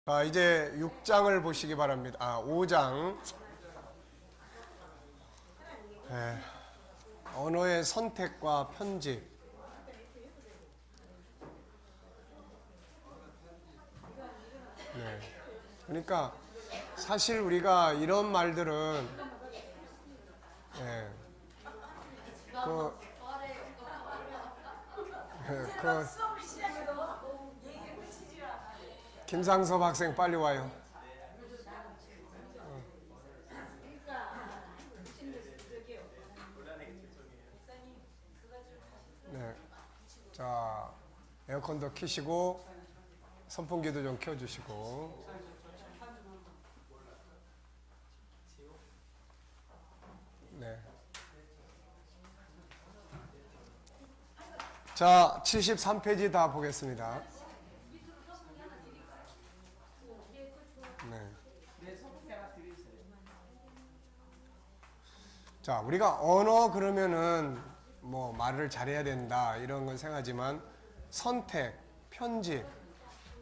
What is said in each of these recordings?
자, 이제 6장을 보시기 바랍니다. 5장. 네, 언어의 선택과 편집. 네. 그러니까 사실 우리가 이런 말들은 네, 그, 김상섭 학생 빨리 와요. 네. 자, 에어컨도 켜시고 선풍기도 좀 켜주시고. 네. 자, 73페이지 다 보겠습니다. 네. 자, 우리가 언어 그러면은 뭐 말을 잘해야 된다 이런 건 생각하지만 선택, 편집,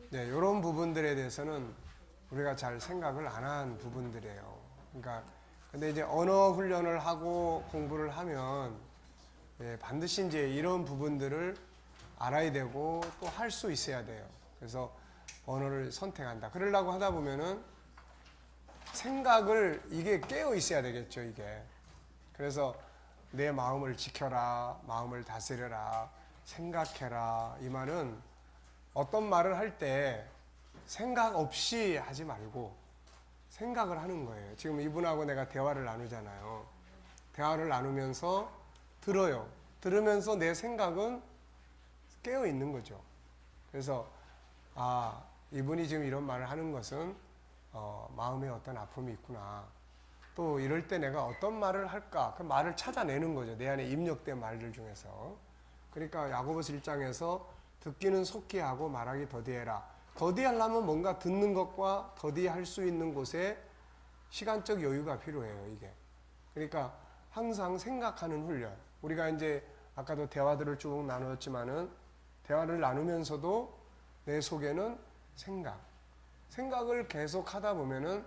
네, 이런 부분들에 대해서는 우리가 잘 생각을 안 한 부분들이에요. 그러니까 근데 이제 언어 훈련을 하고 공부를 하면 반드시 이제 이런 부분들을 알아야 되고 또 할 수 있어야 돼요. 그래서 언어를 선택한다. 그러려고 하다 보면은 생각을 이게 깨어 있어야 되겠죠, 이게. 그래서 내 마음을 지켜라, 마음을 다스려라, 생각해라. 이 말은 어떤 말을 할 때 생각 없이 하지 말고 생각을 하는 거예요. 지금 이분하고 내가 대화를 나누잖아요. 대화를 나누면서 들어요. 들으면서 내 생각은 깨어 있는 거죠. 그래서 이분이 지금 이런 말을 하는 것은 마음에 어떤 아픔이 있구나. 또 이럴 때 내가 어떤 말을 할까? 그 말을 찾아내는 거죠. 내 안에 입력된 말들 중에서. 그러니까 야고보서 1장에서 듣기는 속히 하고 말하기 더디해라. 더디하려면 뭔가 듣는 것과 더디할 수 있는 곳에 시간적 여유가 필요해요, 이게. 그러니까 항상 생각하는 훈련. 우리가 이제 아까도 대화들을 쭉 나눴지만은 대화를 나누면서도 내 속에는 생각을 계속 하다 보면은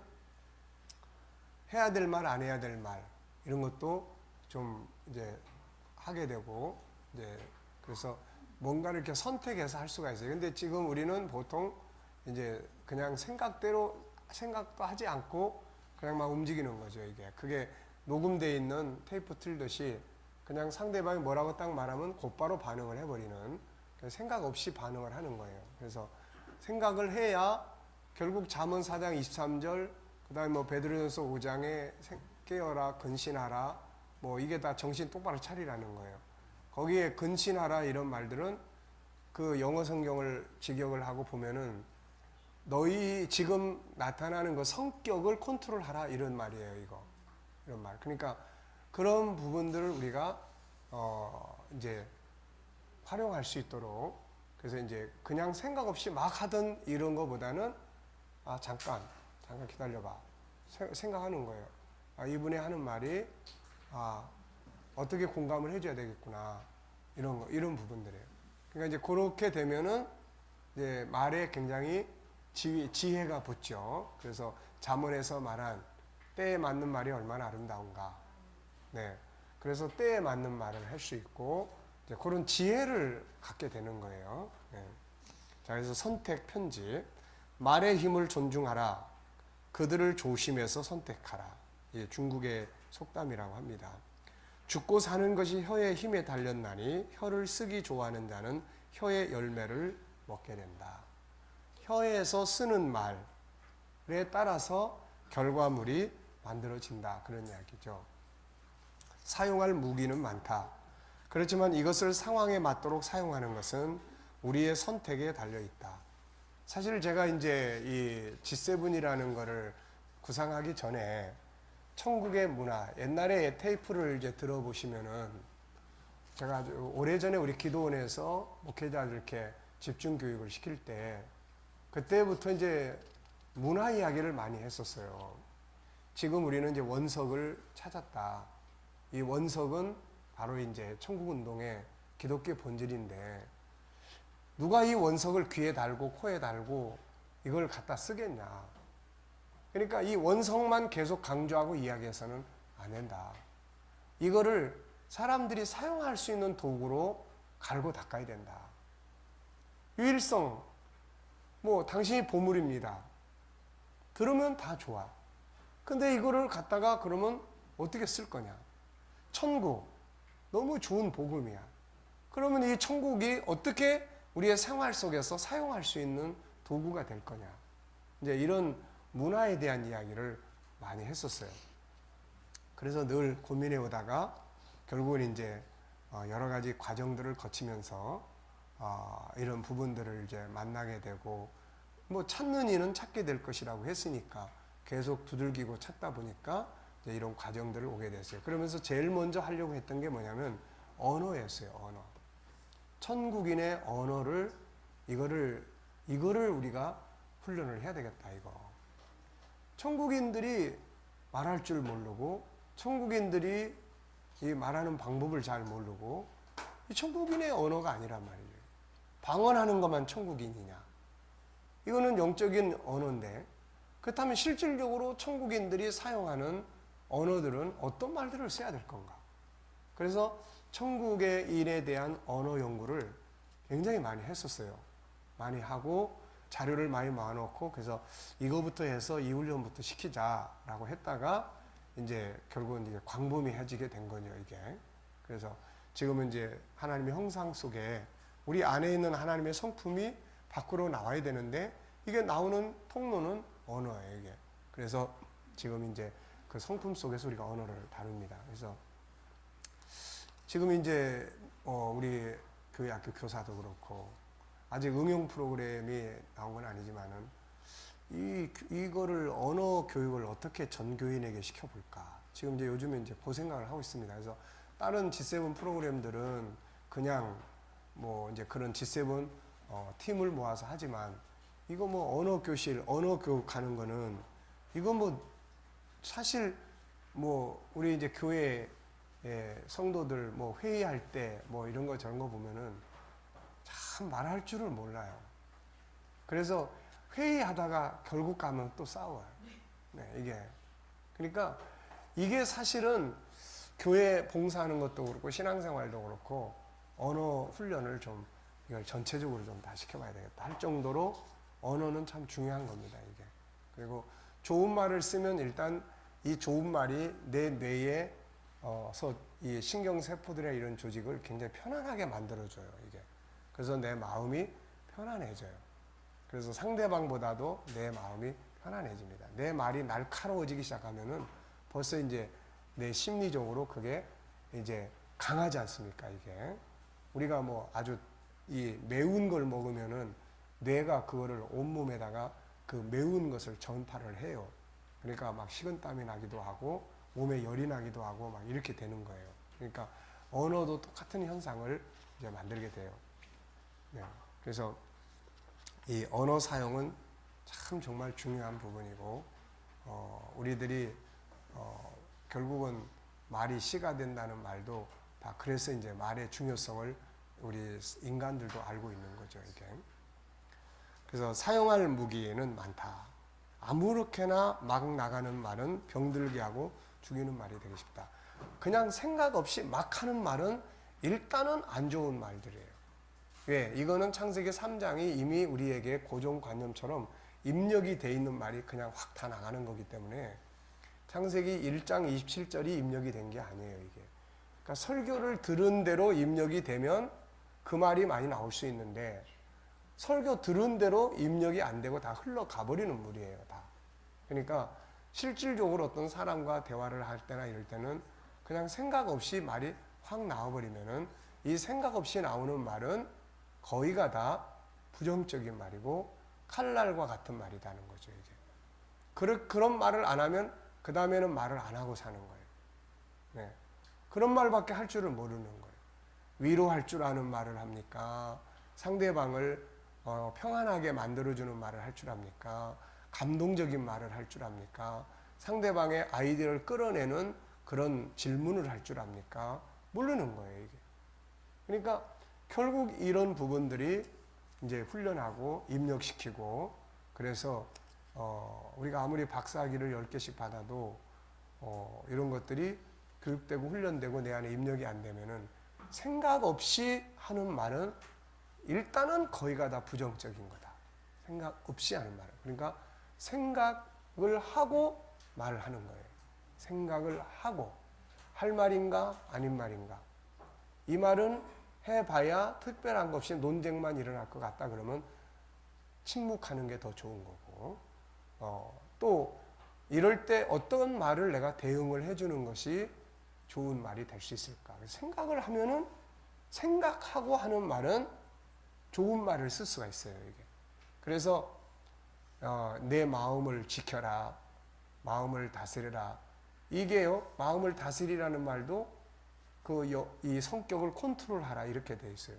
해야 될 말, 안 해야 될 말, 이런 것도 좀 이제 하게 되고, 이제 그래서 뭔가를 이렇게 선택해서 할 수가 있어요. 근데 지금 우리는 보통 이제 그냥 생각대로 생각도 하지 않고 그냥 막 움직이는 거죠, 이게. 그게 녹음되어 있는 테이프 틀듯이 그냥 상대방이 뭐라고 딱 말하면 곧바로 반응을 해버리는, 생각 없이 반응을 하는 거예요. 그래서 생각을 해야 결국 잠언 4장 23절, 그 다음에 뭐 베드로전서 5장에 깨어라, 근신하라, 뭐 이게 다 정신 똑바로 차리라는 거예요. 거기에 근신하라 이런 말들은 그 영어 성경을 직역을 하고 보면은 너희 지금 나타나는 그 성격을 컨트롤하라 이런 말이에요, 이거. 이런 말. 그러니까 그런 부분들을 우리가 이제 활용할 수 있도록, 그래서 이제 그냥 생각 없이 막 하던 이런 거보다는 잠깐 기다려봐. 생각하는 거예요. 이분이 하는 말이 어떻게 공감을 해줘야 되겠구나. 이런 부분들이에요. 그러니까 이제 그렇게 되면은 이제 말에 굉장히 지혜가 붙죠. 그래서 잠언에서 말한 때에 맞는 말이 얼마나 아름다운가. 네. 그래서 때에 맞는 말을 할 수 있고, 이제 그런 지혜를 갖게 되는 거예요. 네. 자, 그래서 선택, 편집. 말의 힘을 존중하라. 그들을 조심해서 선택하라. 예, 중국의 속담이라고 합니다. 죽고 사는 것이 혀의 힘에 달렸나니 혀를 쓰기 좋아하는 자는 혀의 열매를 먹게 된다. 혀에서 쓰는 말에 따라서 결과물이 만들어진다. 그런 이야기죠. 사용할 무기는 많다. 그렇지만 이것을 상황에 맞도록 사용하는 것은 우리의 선택에 달려 있다. 사실 제가 이제 이 G7이라는 거를 구상하기 전에 천국의 문화, 옛날에 테이프를 이제 들어보시면은 제가 아주 오래전에 우리 기도원에서 목회자들 이렇게 집중 교육을 시킬 때 그때부터 이제 문화 이야기를 많이 했었어요. 지금 우리는 이제 원석을 찾았다. 이 원석은 바로 이제 천국운동의 기독교 본질인데 누가 이 원석을 귀에 달고 코에 달고 이걸 갖다 쓰겠냐. 그러니까 이 원성만 계속 강조하고 이야기해서는 안 된다. 이거를 사람들이 사용할 수 있는 도구로 갈고 닦아야 된다. 유일성, 뭐 당신이 보물입니다. 들으면 다 좋아. 근데 이거를 갖다가 그러면 어떻게 쓸 거냐. 천국, 너무 좋은 복음이야. 그러면 이 천국이 어떻게 우리의 생활 속에서 사용할 수 있는 도구가 될 거냐. 이제 이런 문화에 대한 이야기를 많이 했었어요. 그래서 늘 고민해 오다가 결국은 이제 여러 가지 과정들을 거치면서 이런 부분들을 이제 만나게 되고, 뭐 찾는 이는 찾게 될 것이라고 했으니까 계속 두들기고 찾다 보니까 이제 이런 과정들을 오게 됐어요. 그러면서 제일 먼저 하려고 했던 게 뭐냐면 언어였어요. 언어. 천국인의 언어를 이거를 우리가 훈련을 해야 되겠다 이거. 천국인들이 말할 줄 모르고, 천국인들이 이 말하는 방법을 잘 모르고, 이 천국인의 언어가 아니란 말이에요. 방언하는 것만 천국인이냐? 이거는 영적인 언어인데, 그렇다면 실질적으로 천국인들이 사용하는 언어들은 어떤 말들을 써야 될 건가? 그래서 천국의 일에 대한 언어 연구를 굉장히 많이 했었어요. 많이 하고 자료를 많이 모아놓고, 그래서 이거부터 해서 이 훈련부터 시키자라고 했다가 이제 결국은 이제 광범위해지게 된 거죠, 이게. 그래서 지금은 이제 하나님의 형상 속에 우리 안에 있는 하나님의 성품이 밖으로 나와야 되는데, 이게 나오는 통로는 언어예요, 이게. 그래서 지금 이제 그 성품 속에서 우리가 언어를 다룹니다. 그래서 지금 이제 우리 교회 학교 교사도 그렇고, 아직 응용 프로그램이 나온 건 아니지만은 이거를 언어 교육을 어떻게 전 교인에게 시켜볼까. 지금 이제 요즘에 이제 그 생각을 하고 있습니다. 그래서 다른 G7 프로그램들은 그냥 뭐 이제 그런 G7 팀을 모아서 하지만, 이거 뭐 언어 교실, 언어 교육하는 거는 이거 뭐 사실 뭐 우리 이제 교회 성도들 뭐 회의할 때 뭐 이런 거 저런 거 보면은 참 말할 줄을 몰라요. 그래서 회의하다가 결국 가면 또 싸워요. 네, 이게. 그러니까 이게 사실은 교회 봉사하는 것도 그렇고 신앙생활도 그렇고 언어 훈련을 좀 이걸 전체적으로 좀 다 시켜봐야 되겠다 할 정도로 언어는 참 중요한 겁니다, 이게. 그리고 좋은 말을 쓰면 일단 이 좋은 말이 내 뇌에 이 신경세포들의 이런 조직을 굉장히 편안하게 만들어줘요, 이게. 그래서 내 마음이 편안해져요. 그래서 상대방보다도 내 마음이 편안해집니다. 내 말이 날카로워지기 시작하면은 벌써 이제 내 심리적으로 그게 이제 강하지 않습니까, 이게. 우리가 뭐 아주 이 매운 걸 먹으면은 뇌가 그거를 온몸에다가 그 매운 것을 전파를 해요. 그러니까 막 식은땀이 나기도 하고 몸에 열이 나기도 하고 막 이렇게 되는 거예요. 그러니까 언어도 똑같은 현상을 이제 만들게 돼요. 네. 그래서 이 언어 사용은 참 정말 중요한 부분이고, 우리들이 결국은 말이 씨가 된다는 말도 다 그래서 이제 말의 중요성을 우리 인간들도 알고 있는 거죠, 이게. 그래서 사용할 무기는 많다. 아무렇게나 막 나가는 말은 병들게 하고 죽이는 말이 되기 쉽다. 그냥 생각 없이 막 하는 말은 일단은 안 좋은 말들이에요. 왜? 이거는 창세기 3장이 이미 우리에게 고정관념처럼 입력이 돼 있는 말이 그냥 확 다 나가는 거기 때문에 창세기 1장 27절이 입력이 된 게 아니에요, 이게. 그러니까 설교를 들은 대로 입력이 되면 그 말이 많이 나올 수 있는데, 설교 들은 대로 입력이 안 되고 다 흘러가 버리는 물이에요, 다. 그러니까 실질적으로 어떤 사람과 대화를 할 때나 이럴 때는 그냥 생각 없이 말이 확 나와버리면은 이 생각 없이 나오는 말은 거의가 다 부정적인 말이고 칼날과 같은 말이라는 거죠, 이게. 그런 말을 안 하면 그 다음에는 말을 안 하고 사는 거예요. 네. 그런 말밖에 할 줄을 모르는 거예요. 위로할 줄 아는 말을 합니까? 상대방을 평안하게 만들어주는 말을 할 줄 압니까? 감동적인 말을 할 줄 압니까? 상대방의 아이디어를 끌어내는 그런 질문을 할 줄 압니까? 모르는 거예요, 이게. 그러니까 결국 이런 부분들이 이제 훈련하고 입력시키고, 그래서 우리가 아무리 박사학위를 10개씩 받아도 이런 것들이 교육되고 훈련되고 내 안에 입력이 안 되면은 생각 없이 하는 말은 일단은 거의가 다 부정적인 거다. 생각 없이 하는 말은. 그러니까 생각을 하고 말을 하는 거예요. 생각을 하고 할 말인가 아닌 말인가. 이 말은 해봐야 특별한 것 없이 논쟁만 일어날 것 같다 그러면 침묵하는 게 더 좋은 거고, 또 이럴 때 어떤 말을 내가 대응을 해주는 것이 좋은 말이 될 수 있을까. 생각을 하면은 생각하고 하는 말은 좋은 말을 쓸 수가 있어요. 이게. 그래서 내 마음을 지켜라, 마음을 다스려라. 이게요, 마음을 다스리라는 말도 이 성격을 컨트롤하라 이렇게 돼 있어요.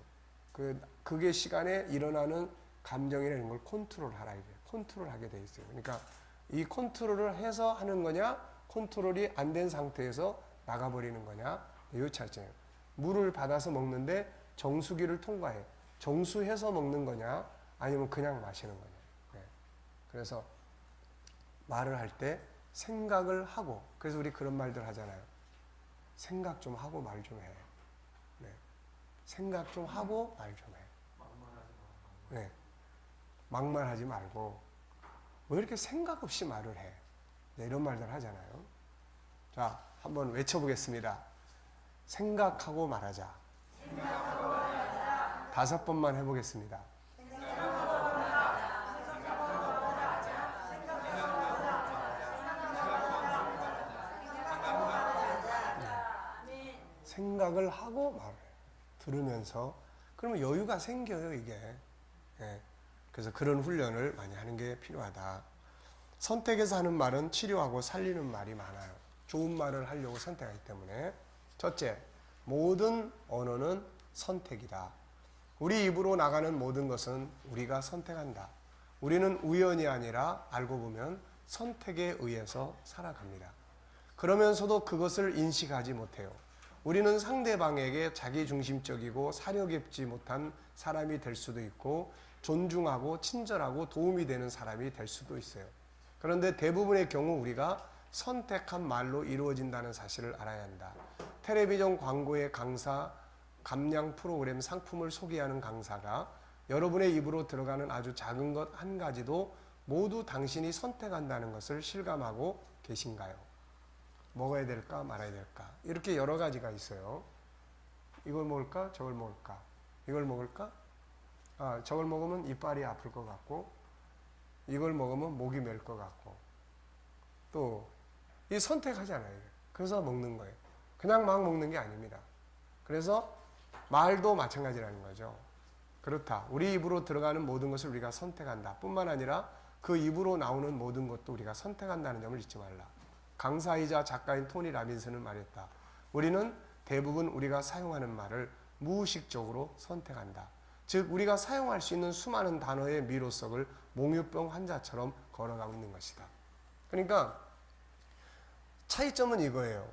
그게 시간에 일어나는 감정이라는 걸 컨트롤하라 이게 컨트롤하게 돼 있어요. 그러니까 이 컨트롤을 해서 하는 거냐, 컨트롤이 안 된 상태에서 나가버리는 거냐, 이 차이잖아요. 물을 받아서 먹는데 정수기를 통과해. 정수해서 먹는 거냐, 아니면 그냥 마시는 거냐. 네. 그래서 말을 할 때 생각을 하고, 그래서 우리 그런 말들 하잖아요. 생각 좀 하고 말 좀 해. 네. 생각 좀 하고 말 좀 해. 네. 막말하지 말고 왜 이렇게 생각 없이 말을 해? 네, 이런 말들 하잖아요. 자, 한번 외쳐보겠습니다. 생각하고 말하자. 생각하고 말하자. 5번만 해보겠습니다. 생각을 하고 말을 해요. 들으면서. 그러면 여유가 생겨요, 이게. 네. 그래서 그런 훈련을 많이 하는 게 필요하다. 선택해서 하는 말은 치료하고 살리는 말이 많아요. 좋은 말을 하려고 선택하기 때문에. 첫째, 모든 언어는 선택이다. 우리 입으로 나가는 모든 것은 우리가 선택한다. 우리는 우연이 아니라 알고 보면 선택에 의해서 살아갑니다. 그러면서도 그것을 인식하지 못해요. 우리는 상대방에게 자기중심적이고 사려 깊지 못한 사람이 될 수도 있고 존중하고 친절하고 도움이 되는 사람이 될 수도 있어요. 그런데 대부분의 경우 우리가 선택한 말로 이루어진다는 사실을 알아야 한다. 텔레비전 광고의 강사, 감량 프로그램 상품을 소개하는 강사가 여러분의 입으로 들어가는 아주 작은 것 한 가지도 모두 당신이 선택한다는 것을 실감하고 계신가요? 먹어야 될까 말아야 될까? 이렇게 여러 가지가 있어요. 이걸 먹을까? 저걸 먹을까? 이걸 먹을까? 저걸 먹으면 이빨이 아플 것 같고, 이걸 먹으면 목이 멜 것 같고, 또 이 선택하잖아요. 그래서 먹는 거예요. 그냥 막 먹는 게 아닙니다. 그래서 말도 마찬가지라는 거죠. 그렇다. 우리 입으로 들어가는 모든 것을 우리가 선택한다. 뿐만 아니라 그 입으로 나오는 모든 것도 우리가 선택한다는 점을 잊지 말라. 강사이자 작가인 토니 라빈슨은 말했다. 우리는 대부분 우리가 사용하는 말을 무의식적으로 선택한다. 즉 우리가 사용할 수 있는 수많은 단어의 미로석을 몽유병 환자처럼 걸어가고 있는 것이다. 그러니까 차이점은 이거예요.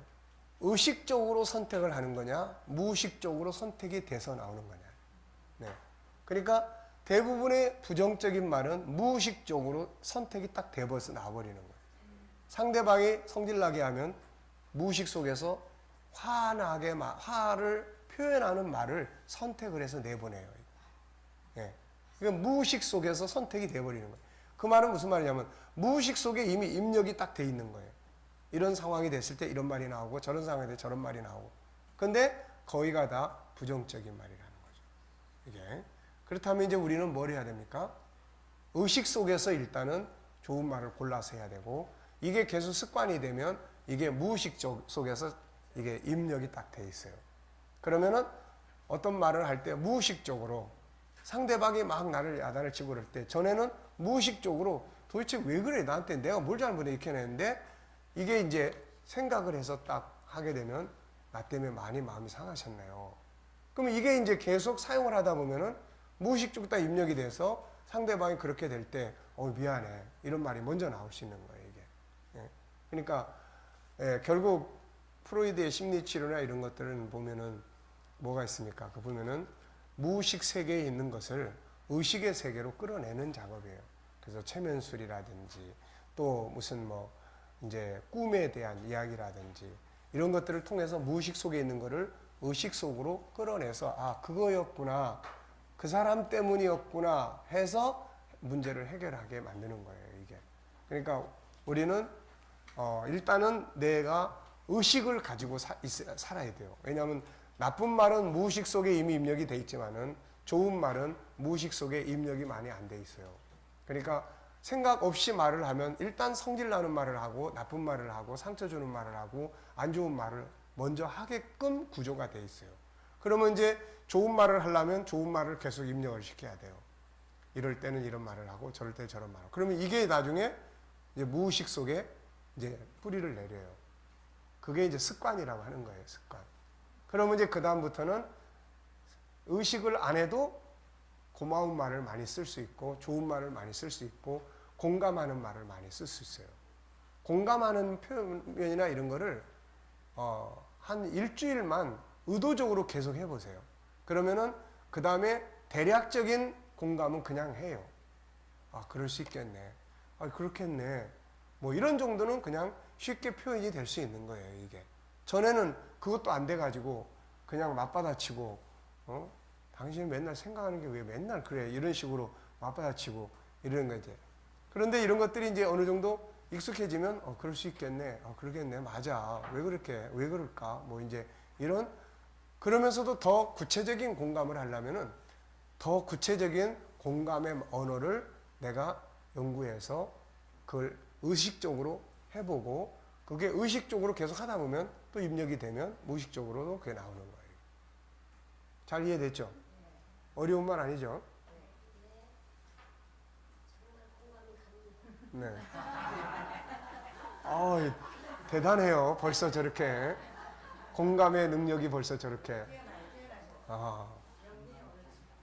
의식적으로 선택을 하는 거냐, 무의식적으로 선택이 돼서 나오는 거냐. 네. 그러니까 대부분의 부정적인 말은 무의식적으로 선택이 딱 돼버려서 나와버리는 거예요. 상대방이 성질나게 하면 무의식 속에서 화를 표현하는 말을 선택을 해서 내보내요. 네. 그러니까 무의식 속에서 선택이 돼버리는 거예요. 그 말은 무슨 말이냐면 무의식 속에 이미 입력이 딱 돼 있는 거예요. 이런 상황이 됐을 때 이런 말이 나오고 저런 상황이 될 때 저런 말이 나오고. 근데 거의가 다 부정적인 말이라는 거죠. 이게. 그렇다면 이제 우리는 뭘 해야 됩니까? 의식 속에서 일단은 좋은 말을 골라서 해야 되고, 이게 계속 습관이 되면 이게 무의식 속에서 이게 입력이 딱 돼 있어요. 그러면은 어떤 말을 할 때 무의식적으로 상대방이 막 나를 야단을 치고 그럴 때 전에는 무의식적으로 도대체 왜 그래? 나한테 내가 뭘 잘못해? 이렇게 했는데 이게 이제 생각을 해서 딱 하게 되면 나 때문에 많이 마음이 상하셨네요. 그럼 이게 이제 계속 사용을 하다 보면은 무의식적으로 딱 입력이 돼서 상대방이 그렇게 될 때 미안해. 이런 말이 먼저 나올 수 있는 거예요, 이게. 예. 그러니까 결국 프로이드의 심리치료나 이런 것들은 보면은 뭐가 있습니까? 그 보면은 무의식 세계에 있는 것을 의식의 세계로 끌어내는 작업이에요. 그래서 최면술이라든지 또 무슨 뭐 이제 꿈에 대한 이야기라든지 이런 것들을 통해서 무의식 속에 있는 거를 의식 속으로 끌어내서 아, 그거였구나. 그 사람 때문이었구나 해서 문제를 해결하게 만드는 거예요, 이게. 그러니까 우리는 일단은 내가 의식을 가지고 살아야 돼요. 왜냐하면 나쁜 말은 무의식 속에 이미 입력이 돼 있지만은 좋은 말은 무의식 속에 입력이 많이 안 돼 있어요. 그러니까 생각 없이 말을 하면 일단 성질 나는 말을 하고 나쁜 말을 하고 상처 주는 말을 하고 안 좋은 말을 먼저 하게끔 구조가 돼 있어요. 그러면 이제 좋은 말을 하려면 좋은 말을 계속 입력을 시켜야 돼요. 이럴 때는 이런 말을 하고 저럴 때는 저런 말을 하고. 그러면 이게 나중에 이제 무의식 속에 이제 뿌리를 내려요. 그게 이제 습관이라고 하는 거예요, 습관. 그러면 이제 그다음부터는 의식을 안 해도 고마운 말을 많이 쓸 수 있고 좋은 말을 많이 쓸 수 있고 공감하는 말을 많이 쓸 수 있어요. 공감하는 표현이나 이런 거를 한 일주일만 의도적으로 계속 해보세요. 그러면은 그 다음에 대략적인 공감은 그냥 해요. 아, 그럴 수 있겠네. 아, 그렇겠네. 뭐 이런 정도는 그냥 쉽게 표현이 될 수 있는 거예요, 이게. 전에는 그것도 안 돼가지고 그냥 맞받아치고, 당신이 맨날 생각하는 게 왜 맨날 그래? 이런 식으로 맞받아치고 이러는 거지. 그런데 이런 것들이 이제 어느 정도 익숙해지면, 그럴 수 있겠네. 그러겠네. 맞아. 왜 그럴까? 뭐 이제 이런, 그러면서도 더 구체적인 공감을 하려면은 더 구체적인 공감의 언어를 내가 연구해서 그걸 의식적으로 해보고 그게 의식적으로 계속 하다 보면 또 입력이 되면 무의식적으로도 그게 나오는 거예요. 잘 이해됐죠? 어려운 말 아니죠? 네. 대단해요. 벌써 저렇게 공감의 능력이 벌써 저렇게.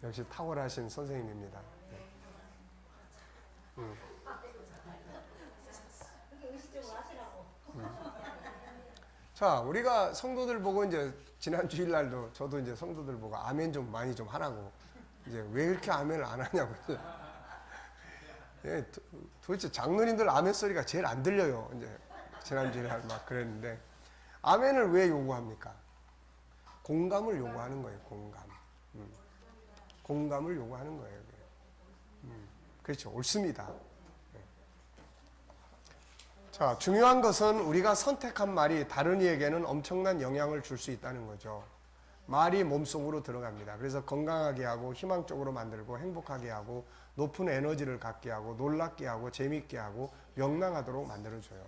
역시 탁월하신 선생님입니다. 자, 우리가 성도들 보고 이제 지난 주일날도 저도 이제 성도들 보고 아멘 좀 많이 좀 하라고 이제 왜 이렇게 아멘을 안 하냐고. 예, 도대체 장로님들 아멘 소리가 제일 안 들려요. 이제 지난 주일날 막 그랬는데 아멘을 왜 요구합니까? 공감을 요구하는 거예요. 공감을 요구하는 거예요. 그렇죠. 옳습니다. 자, 중요한 것은 우리가 선택한 말이 다른 이에게는 엄청난 영향을 줄 수 있다는 거죠. 말이 몸속으로 들어갑니다. 그래서 건강하게 하고 희망적으로 만들고 행복하게 하고 높은 에너지를 갖게 하고 놀랍게 하고 재밌게 하고 명랑하도록 만들어줘요.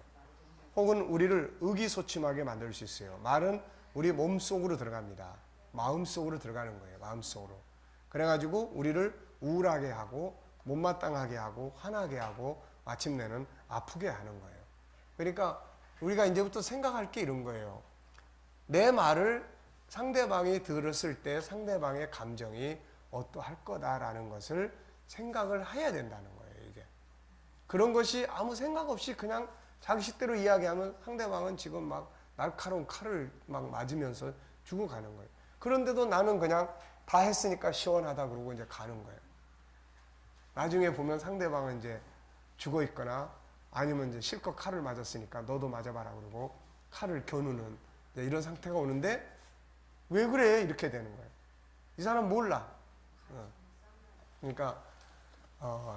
혹은 우리를 의기소침하게 만들 수 있어요. 말은 우리 몸속으로 들어갑니다. 마음속으로 들어가는 거예요. 마음속으로. 그래가지고 우리를 우울하게 하고 못마땅하게 하고 화나게 하고 마침내는 아프게 하는 거예요. 그러니까 우리가 이제부터 생각할 게 이런 거예요. 내 말을 상대방이 들었을 때 상대방의 감정이 어떠할 거다라는 것을 생각을 해야 된다는 거예요. 이게. 그런 것이 아무 생각 없이 그냥 자기 식대로 이야기하면 상대방은 지금 막 날카로운 칼을 막 맞으면서 죽어가는 거예요. 그런데도 나는 그냥 다 했으니까 시원하다 그러고 이제 가는 거예요. 나중에 보면 상대방은 이제 죽어 있거나 아니면 이제 실컷 칼을 맞았으니까 너도 맞아봐라 그러고 칼을 겨누는 이런 상태가 오는데 왜 그래? 이렇게 되는 거예요. 이 사람 몰라. 그러니까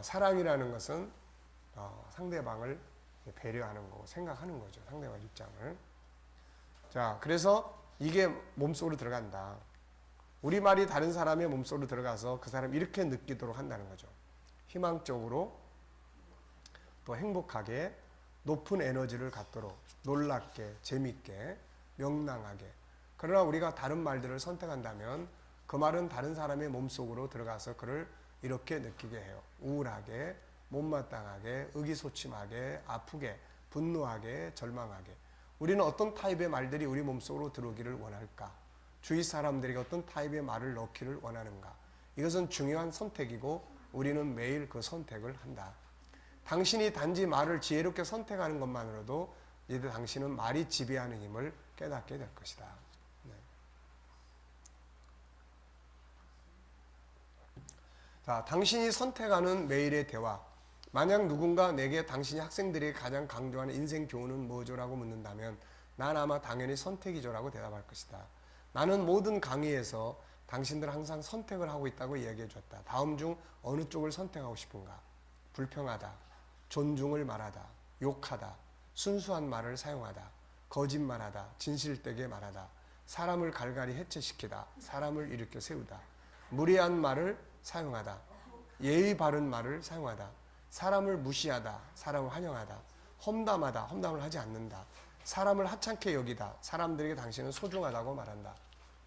사랑이라는 것은 상대방을 배려하는 거고 생각하는 거죠. 상대방 입장을. 자, 그래서 이게 몸속으로 들어간다. 우리 말이 다른 사람의 몸속으로 들어가서 그 사람이 이렇게 느끼도록 한다는 거죠. 희망적으로 또 행복하게 높은 에너지를 갖도록 놀랍게 재밌게 명랑하게. 그러나 우리가 다른 말들을 선택한다면 그 말은 다른 사람의 몸속으로 들어가서 그를 이렇게 느끼게 해요. 우울하게 못마땅하게 의기소침하게 아프게 분노하게 절망하게. 우리는 어떤 타입의 말들이 우리 몸속으로 들어오기를 원할까? 주위 사람들에게 어떤 타입의 말을 넣기를 원하는가? 이것은 중요한 선택이고 우리는 매일 그 선택을 한다. 당신이 단지 말을 지혜롭게 선택하는 것만으로도 이제 당신은 말이 지배하는 힘을 깨닫게 될 것이다. 네. 자, 당신이 선택하는 매일의 대화. 만약 누군가 내게 당신이 학생들이 가장 강조하는 인생 교훈은 뭐죠라고 묻는다면 난 아마 당연히 선택이죠라고 대답할 것이다. 나는 모든 강의에서 당신들 항상 선택을 하고 있다고 이야기해 줬다. 다음 중 어느 쪽을 선택하고 싶은가? 불평하다, 존중을 말하다, 욕하다, 순수한 말을 사용하다, 거짓말하다, 진실되게 말하다, 사람을 갈갈이 해체시키다, 사람을 일으켜 세우다, 무례한 말을 사용하다, 예의 바른 말을 사용하다, 사람을 무시하다, 사람을 환영하다, 험담하다, 험담을 하지 않는다, 사람을 하찮게 여기다, 사람들에게 당신은 소중하다고 말한다,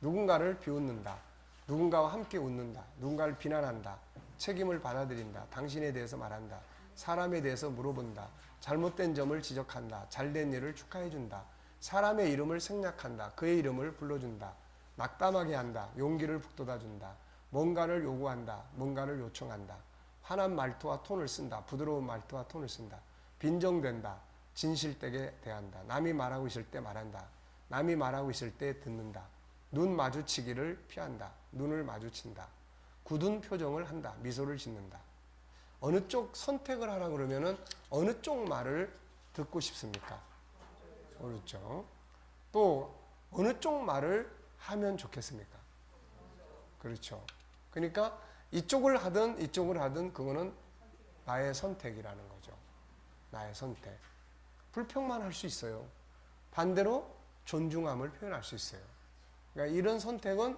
누군가를 비웃는다, 누군가와 함께 웃는다, 누군가를 비난한다, 책임을 받아들인다, 당신에 대해서 말한다, 사람에 대해서 물어본다, 잘못된 점을 지적한다, 잘된 일을 축하해준다, 사람의 이름을 생략한다, 그의 이름을 불러준다, 낙담하게 한다, 용기를 북돋아준다, 뭔가를 요구한다, 뭔가를 요청한다, 환한 말투와 톤을 쓴다, 부드러운 말투와 톤을 쓴다, 빈정된다, 진실되게 대한다, 남이 말하고 있을 때 말한다, 남이 말하고 있을 때 듣는다, 눈 마주치기를 피한다, 눈을 마주친다, 굳은 표정을 한다, 미소를 짓는다. 어느 쪽 선택을 하라 그러면은 어느 쪽 말을 듣고 싶습니까? 어느 쪽? 또 어느 쪽 말을 하면 좋겠습니까? 그렇죠. 그러니까 이쪽을 하든 이쪽을 하든 그거는 나의 선택이라는 거죠. 나의 선택. 불평만 할 수 있어요. 반대로 존중함을 표현할 수 있어요. 그러니까 이런 선택은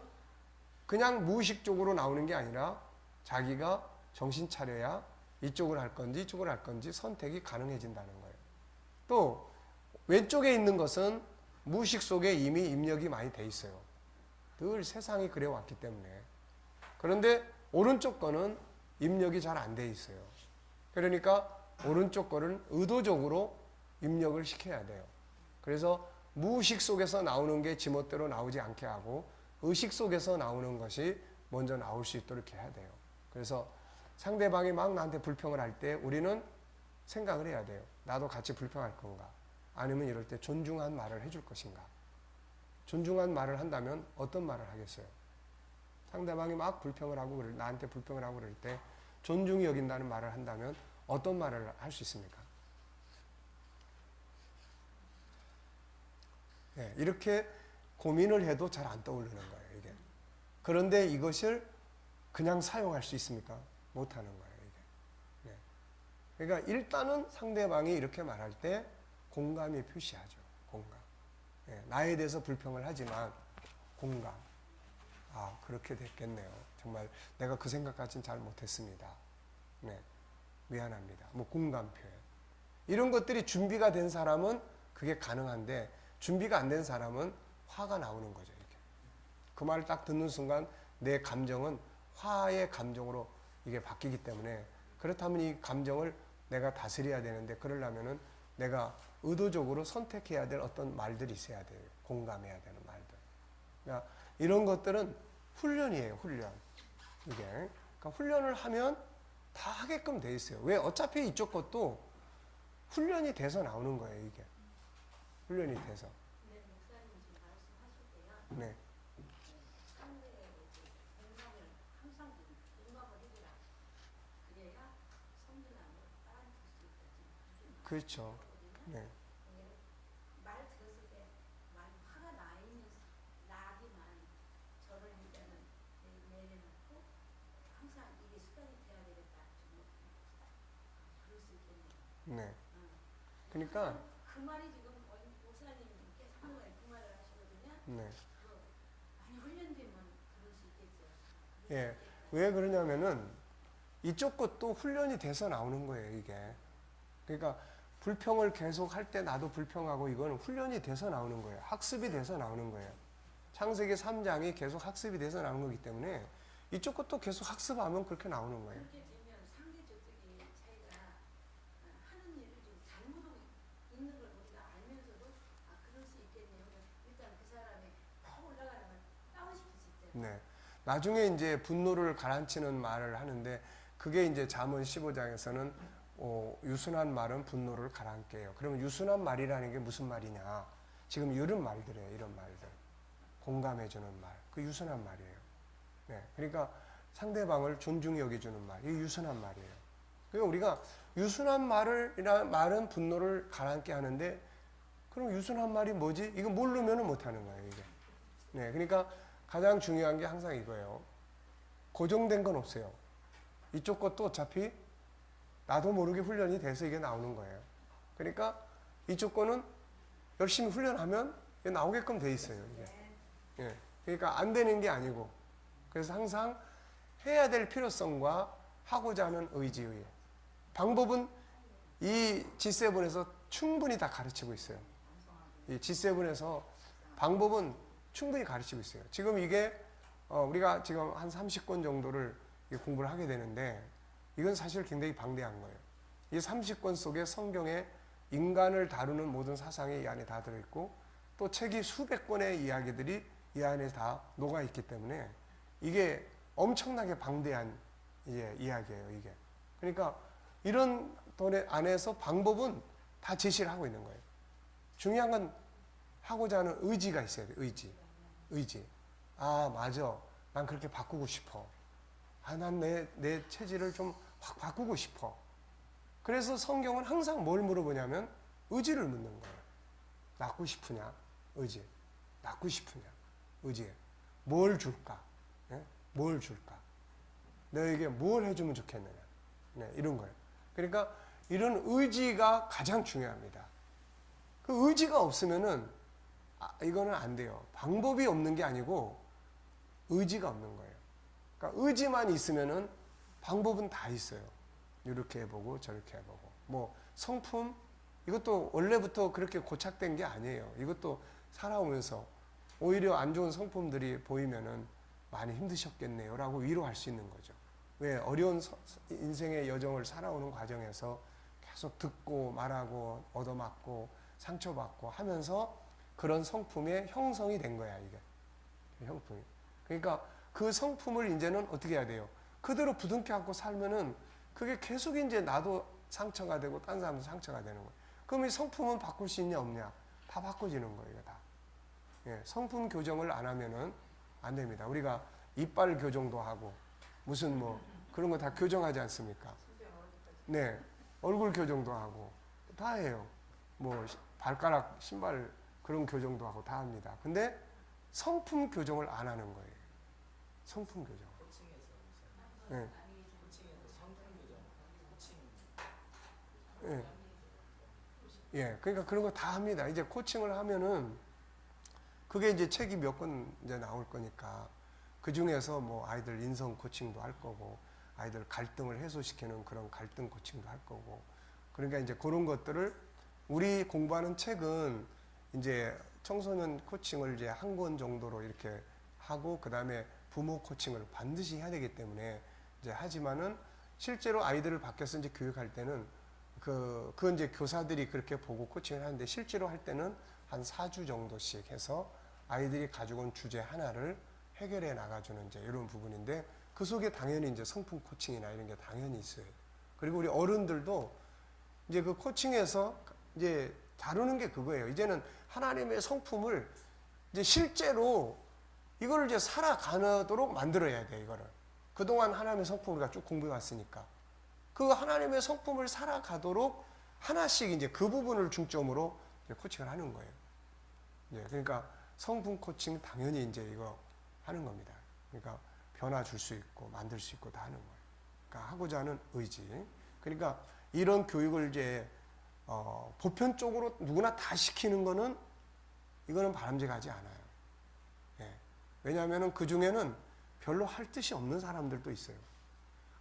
그냥 무의식적으로 나오는 게 아니라 자기가 정신 차려야 이쪽을 할 건지 이쪽을 할 건지 선택이 가능해진다는 거예요. 또 왼쪽에 있는 것은 무의식 속에 이미 입력이 많이 돼 있어요. 늘 세상이 그래 왔기 때문에. 그런데 오른쪽 거는 입력이 잘 안 돼 있어요. 그러니까 오른쪽 거는 의도적으로 입력을 시켜야 돼요. 그래서 무의식 속에서 나오는 게 지멋대로 나오지 않게 하고 의식 속에서 나오는 것이 먼저 나올 수 있도록 해야 돼요. 그래서 상대방이 막 나한테 불평을 할 때 우리는 생각을 해야 돼요. 나도 같이 불평할 건가? 아니면 이럴 때 존중한 말을 해줄 것인가? 존중한 말을 한다면 어떤 말을 하겠어요? 상대방이 막 불평을 하고 나한테 불평을 하고 그럴 때 존중이 여긴다는 말을 한다면 어떤 말을 할 수 있습니까? 네, 이렇게 고민을 해도 잘 안 떠오르는 거예요, 이게. 그런데 이것을 그냥 사용할 수 있습니까? 못 하는 거예요, 이게. 네. 그러니까 일단은 상대방이 이렇게 말할 때 공감이 표시하죠, 공감. 네, 나에 대해서 불평을 하지만 공감. 아, 그렇게 됐겠네요. 정말 내가 그 생각까지는 잘 못했습니다. 네, 미안합니다. 뭐 공감 표현. 이런 것들이 준비가 된 사람은 그게 가능한데 준비가 안 된 사람은 화가 나오는 거죠. 이게. 그 말을 딱 듣는 순간 내 감정은 화의 감정으로 이게 바뀌기 때문에 그렇다면 이 감정을 내가 다스려야 되는데 그러려면은 내가 의도적으로 선택해야 될 어떤 말들이 있어야 돼요. 공감해야 되는 말들. 그러니까 이런 것들은 훈련이에요. 훈련. 이게. 그러니까 훈련을 하면 다 하게끔 돼 있어요. 왜? 어차피 이쪽 것도 훈련이 돼서 나오는 거예요. 이게. 훈련이 돼서. 네, 목사님 지금 말씀하실 때요. 네. 상대의 공감을 항상 공감을 해주라. 그래야 성진함을 따라줄 수 있다. 그렇죠. 네. 말 들었을 때 많이 화가 나지만 저를 일단은 내려놓고 항상 이게 습관이 돼야 되겠다. 그럴 수 있겠네요. 네. 그러니까 그 말이 지금 목사님께서 한 거예요. 그 말을 하시거든요. 네. 많이 훈련되면 그럴 수 있겠죠. 예. 왜 그러냐면은 이쪽 것도 훈련이 돼서 나오는 거예요, 이게. 그러니까 불평을 계속 할 때 나도 불평하고 이거는 훈련이 돼서 나오는 거예요. 학습이 돼서 나오는 거예요. 창세기 3장이 계속 학습이 돼서 나오는 거기 때문에 이쪽 것도 계속 학습하면 그렇게 나오는 거예요. 그렇게 되면 상대 저쪽이 자기가 하는 일을 좀 잘못하고 있는 걸 우리가 알면서도 아 그럴 수 있겠네요. 일단 그 사람이 팍 올라가는 걸 다운시킬 수 있잖아요. 네. 나중에 이제 분노를 가라앉히는 말을 하는데 그게 이제 잠언 15장에서는 유순한 말은 분노를 가라앉게 해요. 그러면 유순한 말이라는 게 무슨 말이냐? 지금 이런 말들이에요. 이런 말들. 공감해주는 말. 그 유순한 말이에요. 네. 그러니까 상대방을 존중히 여겨주는 말. 이게 유순한 말이에요. 그러니까 우리가 유순한 말은 분노를 가라앉게 하는데, 그럼 유순한 말이 뭐지? 이거 모르면 못하는 거예요, 이게. 네, 그러니까 가장 중요한 게 항상 이거예요. 고정된 건 없어요. 이쪽 것도 어차피 나도 모르게 훈련이 돼서 이게 나오는 거예요. 그러니까 이쪽 거는 열심히 훈련하면 이게 나오게끔 돼 있어요, 이게. 예, 그러니까 안 되는 게 아니고, 그래서 항상 해야 될 필요성과 하고자 하는 의지의 방법은 이 G7에서 충분히 다 가르치고 있어요. 이 G7에서 방법은 충분히 가르치고 있어요. 지금 이게 우리가 지금 한 30권 정도를 공부를 하게 되는데, 이건 사실 굉장히 방대한 거예요. 이 30권 속에 성경의 인간을 다루는 모든 사상이 이 안에 다 들어있고, 또 책이 수백 권의 이야기들이 이 안에 다 녹아있기 때문에 이게 엄청나게 방대한 이야기예요, 이게. 그러니까 이런 안에서 방법은 다 제시를 하고 있는 거예요. 중요한 건 하고자 하는 의지가 있어야 돼요, 의지. 아, 맞아. 난 그렇게 바꾸고 싶어. 아, 난 내 체질을 좀 확 바꾸고 싶어. 그래서 성경은 항상 뭘 물어보냐면 의지를 묻는 거예요. 낫고 싶으냐? 의지. 낫고 싶으냐? 의지. 뭘 줄까? 예? 뭘 줄까? 너에게 뭘 해주면 좋겠느냐? 네, 이런 거예요. 그러니까 이런 의지가 가장 중요합니다. 그 의지가 없으면은 이거는 안 돼요. 방법이 없는 게 아니고 의지가 없는 거예요. 그러니까 의지만 있으면은 방법은 다 있어요. 이렇게 해보고 저렇게 해보고. 뭐 성품 이것도 원래부터 그렇게 고착된 게 아니에요. 이것도 살아오면서 오히려 안 좋은 성품들이 보이면은 많이 힘드셨겠네요라고 위로할 수 있는 거죠. 왜? 어려운 인생의 여정을 살아오는 과정에서 계속 듣고 말하고 얻어맞고 상처받고 하면서 그런 성품의 형성이 된 거야, 이게. 형품이. 그러니까 그 성품을 이제는 어떻게 해야 돼요? 그대로 부둥켜 안고 살면은 그게 계속 이제 나도 상처가 되고 딴 사람도 상처가 되는 거예요. 그럼 이 성품은 바꿀 수 있냐 없냐? 다 바꿔지는 거예요, 다. 예, 성품 교정을 안 하면은 안 됩니다. 우리가 이빨 교정도 하고 무슨 뭐 그런 거 다 교정하지 않습니까? 네, 얼굴 교정도 하고 다 해요. 뭐 발가락, 신발 그런 교정도 하고 다 합니다. 근데 성품 교정을 안 하는 거예요. 성품 교정. 네. 예. 예, 그러니까 그런 거 다 합니다. 이제 코칭을 하면은 그게 이제 책이 몇 권 이제 나올 거니까 그 중에서 뭐 아이들 인성 코칭도 할 거고 아이들 갈등을 해소시키는 그런 갈등 코칭도 할 거고 그러니까 이제 그런 것들을 우리 공부하는 책은 이제 청소년 코칭을 이제 한 권 정도로 이렇게 하고 그 다음에 부모 코칭을 반드시 해야 되기 때문에 이제 하지만은 실제로 아이들을 밖에서 이제 교육할 때는 그건 이제 교사들이 그렇게 보고 코칭을 하는데 실제로 할 때는 한 4주 정도씩 해서 아이들이 가지고 온 주제 하나를 해결해 나가주는 이제 이런 부분인데 그 속에 당연히 이제 성품 코칭이나 이런 게 당연히 있어요. 그리고 우리 어른들도 이제 그 코칭에서 이제 다루는 게 그거예요. 이제는 하나님의 성품을 이제 실제로 이걸 이제 살아가도록 만들어야 돼, 이거를. 그동안 하나님의 성품을 우리가 쭉 공부해 왔으니까. 그 하나님의 성품을 살아가도록 하나씩 이제 그 부분을 중점으로 이제 코칭을 하는 거예요. 예, 그러니까 성품 코칭 당연히 이제 이거 하는 겁니다. 그러니까 변화 줄 수 있고 만들 수 있고 다 하는 거예요. 그러니까 하고자 하는 의지. 그러니까 이런 교육을 이제 보편적으로 누구나 다 시키는 거는 이거는 바람직하지 않아요. 예. 왜냐하면 그 중에는 별로 할 뜻이 없는 사람들도 있어요.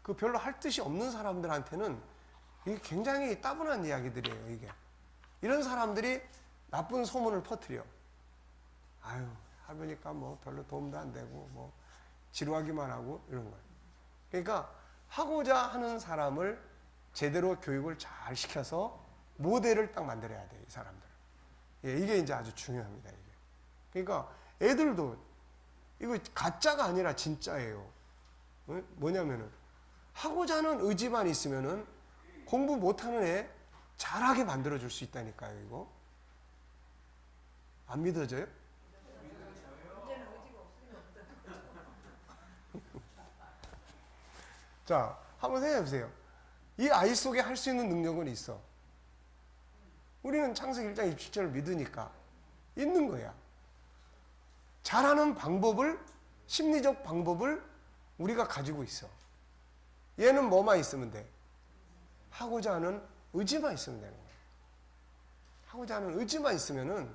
그 별로 할 뜻이 없는 사람들한테는 이게 굉장히 따분한 이야기들이에요, 이게. 이런 사람들이 나쁜 소문을 퍼뜨려. 아유, 해보니까 뭐 별로 도움도 안 되고, 뭐 지루하기만 하고, 이런 거예요. 그러니까 하고자 하는 사람을 제대로 교육을 잘 시켜서 모델을 딱 만들어야 돼요, 이 사람들. 예, 이게 이제 아주 중요합니다, 이게. 그러니까 애들도 이거 가짜가 아니라 진짜예요. 뭐냐면은 하고자 하는 의지만 있으면은 공부 못하는 애 잘하게 만들어줄 수 있다니까요, 이거. 안 믿어져요? 자, 한번 생각해보세요. 이 아이 속에 할 수 있는 능력은 있어. 우리는 창세기 1장 27절을 믿으니까 있는 거야. 잘하는 방법을, 심리적 방법을 우리가 가지고 있어. 얘는 뭐만 있으면 돼? 하고자 하는 의지만 있으면 되는 거야. 하고자 하는 의지만 있으면은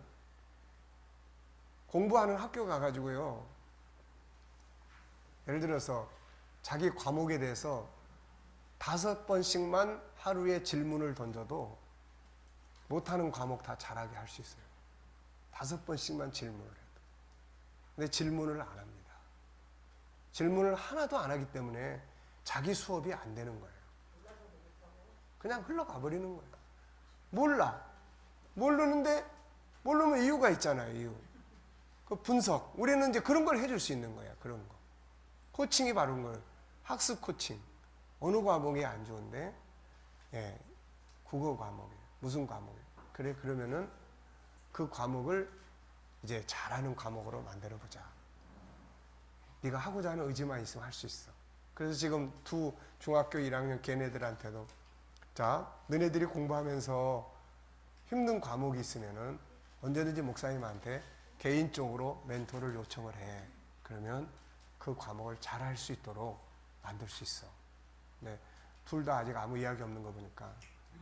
공부하는 학교 가가지고요. 예를 들어서 자기 과목에 대해서 5번씩만 하루에 질문을 던져도 못하는 과목 다 잘하게 할 수 있어요. 5번씩만 질문을 해도. 근데 질문을 안 합니다. 질문을 하나도 안 하기 때문에 자기 수업이 안 되는 거예요. 그냥 흘러가 버리는 거예요. 몰라. 모르는데, 모르면 이유가 있잖아요, 이유. 그 분석. 우리는 이제 그런 걸 해줄 수 있는 거야, 그런 거. 코칭이 바른 거예요. 학습 코칭. 어느 과목이 안 좋은데, 예, 국어 과목이에요. 무슨 과목이에요? 그래, 그러면은 그 과목을 이제 잘하는 과목으로 만들어 보자. 네가 하고자 하는 의지만 있으면 할 수 있어. 그래서 지금 두 중학교 1학년 걔네들한테도 자, 너네들이 공부하면서 힘든 과목이 있으면은 언제든지 목사님한테 개인적으로 멘토를 요청을 해. 그러면 그 과목을 잘할 수 있도록 만들 수 있어. 네, 둘 다 아직 아무 이야기 없는 거 보니까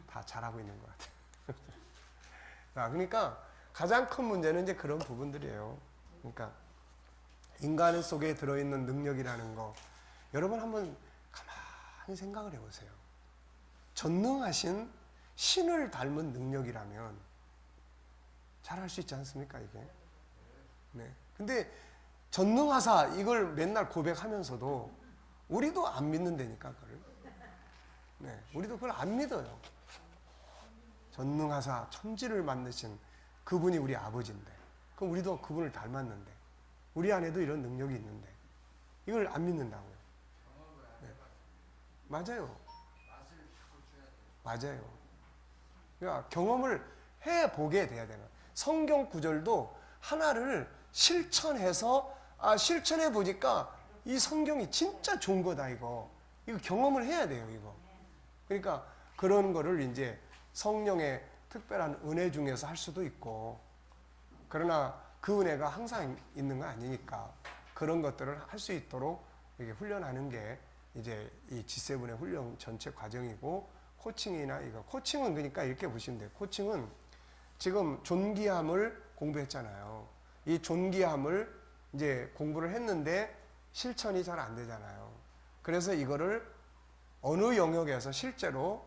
다 잘하고 있는 것 같아요. 자, 그러니까 가장 큰 문제는 이제 그런 부분들이에요. 그러니까 인간 속에 들어있는 능력이라는 거, 여러분 한번 가만히 생각을 해보세요. 전능하신 신을 닮은 능력이라면 잘할 수 있지 않습니까, 이게? 네. 근데 전능하사 이걸 맨날 고백하면서도 우리도 안 믿는다니까, 그걸. 네. 우리도 그걸 안 믿어요. 전능하사 천지를 만드신 그분이 우리 아버지인데, 그럼 우리도 그분을 닮았는데, 우리 안에도 이런 능력이 있는데, 이걸 안 믿는다고요. 네. 맞아요. 맞아요. 그러니까 경험을 해보게 돼야 되는. 성경 구절도 하나를 실천해서, 실천해 보니까 이 성경이 진짜 좋은 거다, 이거. 이거 경험을 해야 돼요, 이거. 그러니까 그런 거를 이제 성령의 특별한 은혜 중에서 할 수도 있고, 그러나 그 은혜가 항상 있는 거 아니니까 그런 것들을 할 수 있도록 이렇게 훈련하는 게 이제 이 G7의 훈련 전체 과정이고, 코칭이나 이거. 코칭은 그러니까 이렇게 보시면 돼요. 코칭은 지금 존귀함을 공부했잖아요. 이 존귀함을 이제 공부를 했는데 실천이 잘 안 되잖아요. 그래서 이거를 어느 영역에서 실제로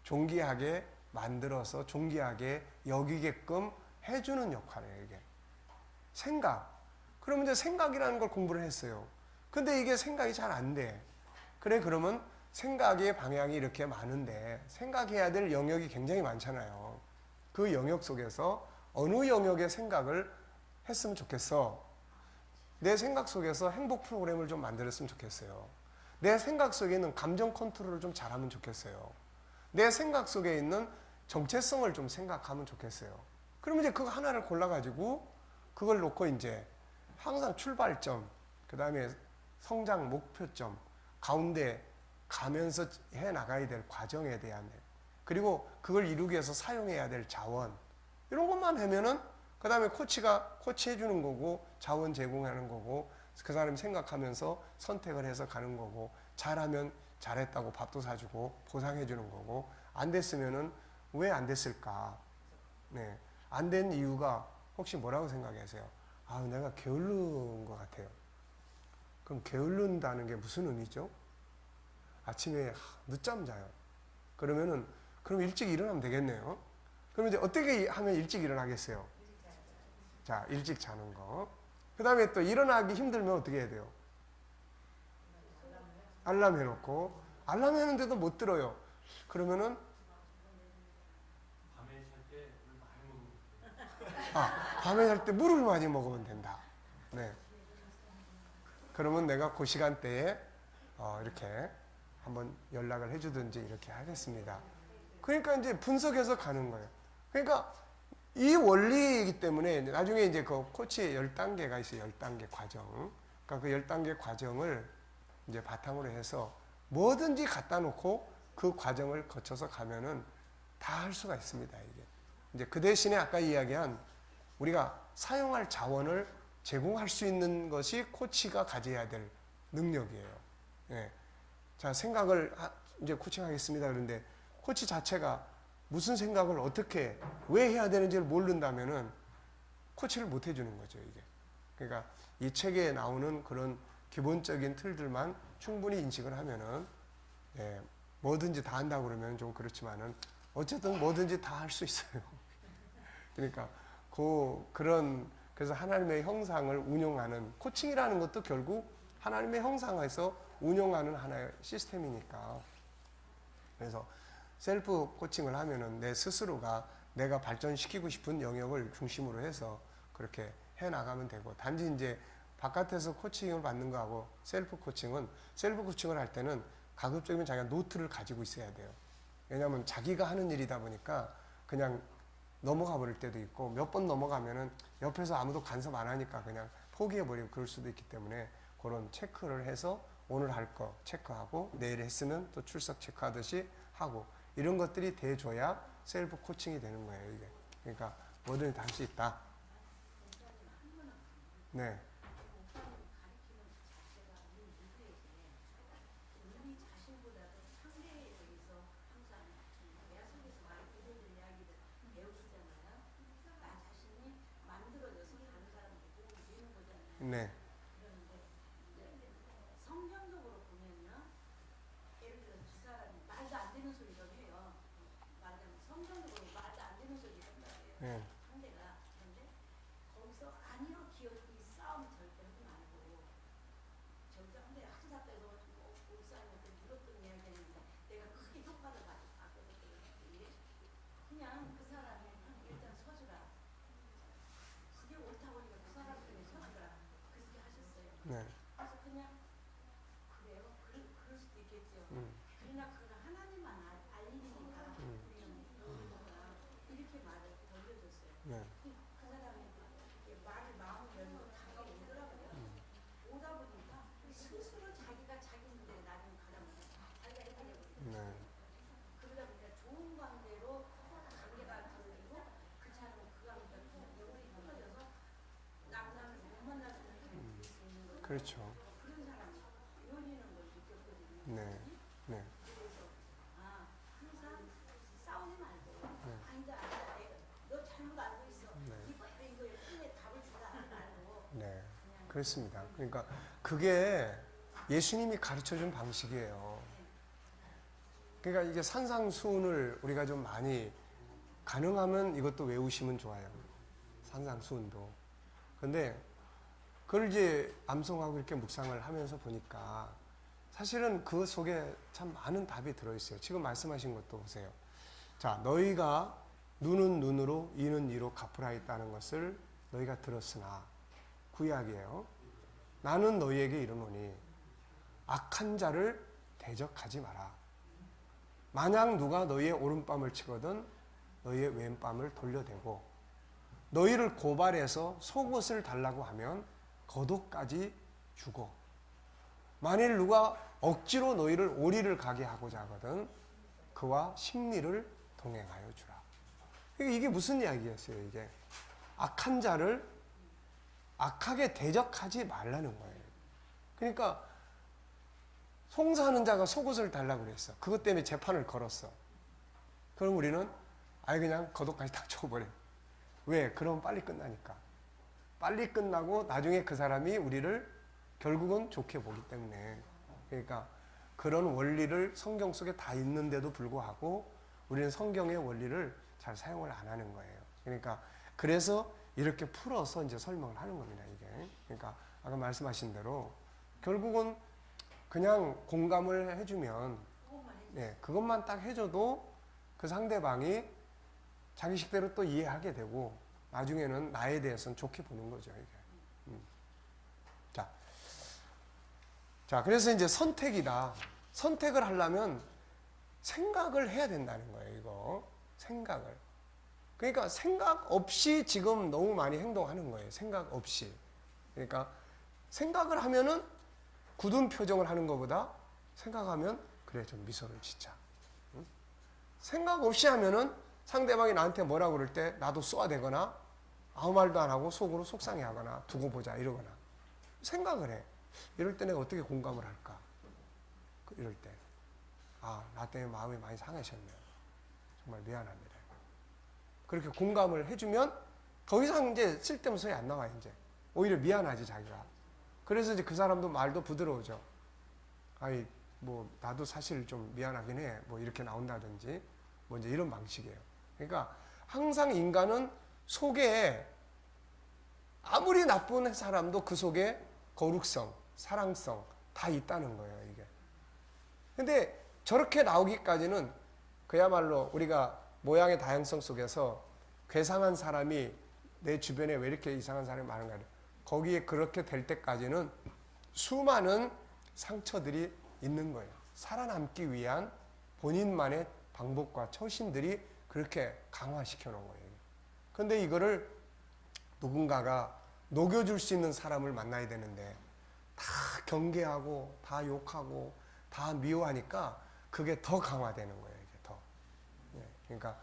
존귀하게 만들어서 존귀하게 여기게끔 해주는 역할이에요, 이게. 생각. 그러면 이제 생각이라는 걸 공부를 했어요. 근데 이게 생각이 잘 안 돼. 그래, 그러면 생각의 방향이 이렇게 많은데 생각해야 될 영역이 굉장히 많잖아요. 그 영역 속에서 어느 영역의 생각을 했으면 좋겠어. 내 생각 속에서 행복 프로그램을 좀 만들었으면 좋겠어요. 내 생각 속에 있는 감정 컨트롤을 좀 잘하면 좋겠어요. 내 생각 속에 있는 정체성을 좀 생각하면 좋겠어요. 그러면 이제 그거 하나를 골라가지고 그걸 놓고 이제 항상 출발점, 그 다음에 성장 목표점, 가운데 가면서 해 나가야 될 과정에 대한, 그리고 그걸 이루기 위해서 사용해야 될 자원, 이런 것만 하면은 그 다음에 코치가 코치해 주는 거고, 자원 제공하는 거고, 그 사람이 생각하면서 선택을 해서 가는 거고, 잘하면 잘했다고 밥도 사주고 보상해 주는 거고, 안 됐으면은 왜 안 됐을까? 네, 안 된 이유가 혹시 뭐라고 생각하세요? 내가 게을른 것 같아요. 그럼 게을른다는 게 무슨 의미죠? 아침에 늦잠 자요. 그러면은 그럼 일찍 일어나면 되겠네요. 그럼 이제 어떻게 하면 일찍 일어나겠어요? 자, 일찍 자는 거. 그 다음에 또 일어나기 힘들면 어떻게 해야 돼요? 알람 해놓고. 알람 해놓는데도 못 들어요. 그러면은 밤에 잘 때 물을 많이 먹으면 된다. 네. 그러면 내가 그 시간대에 이렇게 한번 연락을 해주든지 이렇게 하겠습니다. 그러니까 이제 분석해서 가는 거예요. 그러니까 이 원리이기 때문에 나중에 이제 그 코치의 10단계가 있어요. 10단계 과정. 그러니까 그 10단계 과정을 이제 바탕으로 해서 뭐든지 갖다 놓고 그 과정을 거쳐서 가면은 다 할 수가 있습니다. 이게 이제 그 대신에 아까 이야기한 우리가 사용할 자원을 제공할 수 있는 것이 코치가 가져야 될 능력이에요. 예. 자, 생각을 이제 코칭하겠습니다. 그런데 코치 자체가 무슨 생각을 어떻게 왜 해야 되는지를 모른다면은 코치를 못 해주는 거죠, 이게. 그러니까 이 책에 나오는 그런 기본적인 틀들만 충분히 인식을 하면은, 예, 뭐든지 다 한다고 그러면 좀 그렇지만은 어쨌든 뭐든지 다 할 수 있어요. 그러니까 그래서 하나님의 형상을 운용하는 코칭이라는 것도 결국 하나님의 형상에서 운용하는 하나의 시스템이니까. 그래서 셀프 코칭을 하면은 내 스스로가 내가 발전시키고 싶은 영역을 중심으로 해서 그렇게 해 나가면 되고, 단지 이제 바깥에서 코칭을 받는 거하고 셀프 코칭을 할 때는 가급적이면 자기가 노트를 가지고 있어야 돼요. 왜냐하면 자기가 하는 일이다 보니까 그냥 넘어가 버릴 때도 있고, 몇 번 넘어가면은 옆에서 아무도 간섭 안 하니까 그냥 포기해버리고 그럴 수도 있기 때문에 그런 체크를 해서 오늘 할 거 체크하고 내일 했으면 또 출석 체크하듯이 하고, 이런 것들이 돼줘야 셀프 코칭이 되는 거예요, 이게. 그러니까 뭐든지 다 할 수 있다. 네. 네. 성경적으로 보면요, 예를 들어 두 사람이 말도 안 되는 소리를 해요. 말하자면 성경적으로 말도 안 되는 소리를 한다고 해요. 네. 상대가. 그런데 거기서 아니로 기어이 싸움 절대 하지 말고, 절대 상대 하도 답답해서 울산한테 물었던 이야기했는데 내가 크게 효과를 봤거든요. 그냥 그 사람이 일단 서주라. 그게 옳다고 하니까 그 사람 때문에 서주라. 그렇게 하셨어요. 네. 그래서 그냥 그래요. 그럴 수도 있겠죠. 그러나 그건 하나님만 알리니까 우리는 모르니까 이렇게 말을 돌려줬어요. 네. 그 사람이 이렇게 말을 마음을 열고 다가오더라고요. 오다 보니까 스스로 자기가 자기 문제를 나중에 가져오면서 자기가 해결해버리고, 네. 그러다 보니까 좋은 관계로 관계가 되어지고, 그렇지 않으면 그 관계가 영원히 끊어져서 남자를 못 만나는 사람이 될 수 있는 거죠. 그렇죠. 그런 사람이 요리는 걸 느꼈거든요. 네. 네. 그래서 항상 싸우지 말고, 네. 아니다 너 잘못 알고 있어. 네. 이거에 끝내 답을 주라 하지 말고. 네. 그렇습니다. 그러니까 그게 예수님이 가르쳐 준 방식이에요. 그러니까 이게 산상수훈을 우리가 좀 많이 가능하면 이것도 외우시면 좋아요. 산상수훈도. 근데 그걸 이제 암송하고 이렇게 묵상을 하면서 보니까 사실은 그 속에 참 많은 답이 들어있어요. 지금 말씀하신 것도 보세요. 자, 너희가 눈은 눈으로 이는 이로 갚으라 했다는 것을 너희가 들었으나, 구약이에요. 나는 너희에게 이르노니 악한 자를 대적하지 마라. 만약 누가 너희의 오른뺨을 치거든 너희의 왼뺨을 돌려대고, 너희를 고발해서 속옷을 달라고 하면 겉옷까지 주고, 만일 누가 억지로 너희를 오리를 가게 하고자 하거든 그와 심리를 동행하여 주라. 이게 무슨 이야기였어요? 이게 악한 자를 악하게 대적하지 말라는 거예요. 그러니까 송사하는 자가 속옷을 달라고 그랬어. 그것 때문에 재판을 걸었어. 그럼 우리는 그냥 겉옷까지 다 줘버려. 왜? 그럼 빨리 끝나니까. 빨리 끝나고 나중에 그 사람이 우리를 결국은 좋게 보기 때문에. 그러니까 그런 원리를 성경 속에 다 있는데도 불구하고 우리는 성경의 원리를 잘 사용을 안 하는 거예요. 그러니까 그래서 이렇게 풀어서 이제 설명을 하는 겁니다, 이게. 그러니까 아까 말씀하신 대로 결국은 그냥 공감을 해주면, 네, 그것만 딱 해줘도 그 상대방이 자기 식대로 또 이해하게 되고 나중에는 나에 대해서는 좋게 보는 거죠, 이게. 자, 그래서 이제 선택이다. 선택을 하려면 생각을 해야 된다는 거예요, 이거. 생각을. 그러니까 생각 없이 지금 너무 많이 행동하는 거예요. 생각 없이. 그러니까 생각을 하면은 굳은 표정을 하는 것보다 생각하면 그래 좀 미소를 짓자. 생각 없이 하면은 상대방이 나한테 뭐라고 그럴 때 나도 쏘아대거나 아무 말도 안 하고 속으로 속상해하거나 두고 보자 이러거나 생각을 해. 이럴 때 내가 어떻게 공감을 할까? 이럴 때 나 때문에 마음이 많이 상하셨네요. 정말 미안합니다. 그렇게 공감을 해주면 더 이상 이제 쓸데없는 소리 안 나와요. 이제 오히려 미안하지 자기가. 그래서 이제 그 사람도 말도 부드러워져. 아이 뭐 나도 사실 좀 미안하긴 해. 뭐 이렇게 나온다든지 뭐 이제 이런 방식이에요. 그러니까 항상 인간은 속에 아무리 나쁜 사람도 그 속에 거룩성, 사랑성 다 있다는 거예요. 이게. 근데 저렇게 나오기까지는 그야말로 우리가 모양의 다양성 속에서 괴상한 사람이 내 주변에 왜 이렇게 이상한 사람이 많은가. 거기에 그렇게 될 때까지는 수많은 상처들이 있는 거예요. 살아남기 위한 본인만의 방법과 처신들이 그렇게 강화시켜 놓은 거예요. 근데 이거를 누군가가 녹여줄 수 있는 사람을 만나야 되는데 다 경계하고 다 욕하고 다 미워하니까 그게 더 강화되는 거예요. 이게 더. 그러니까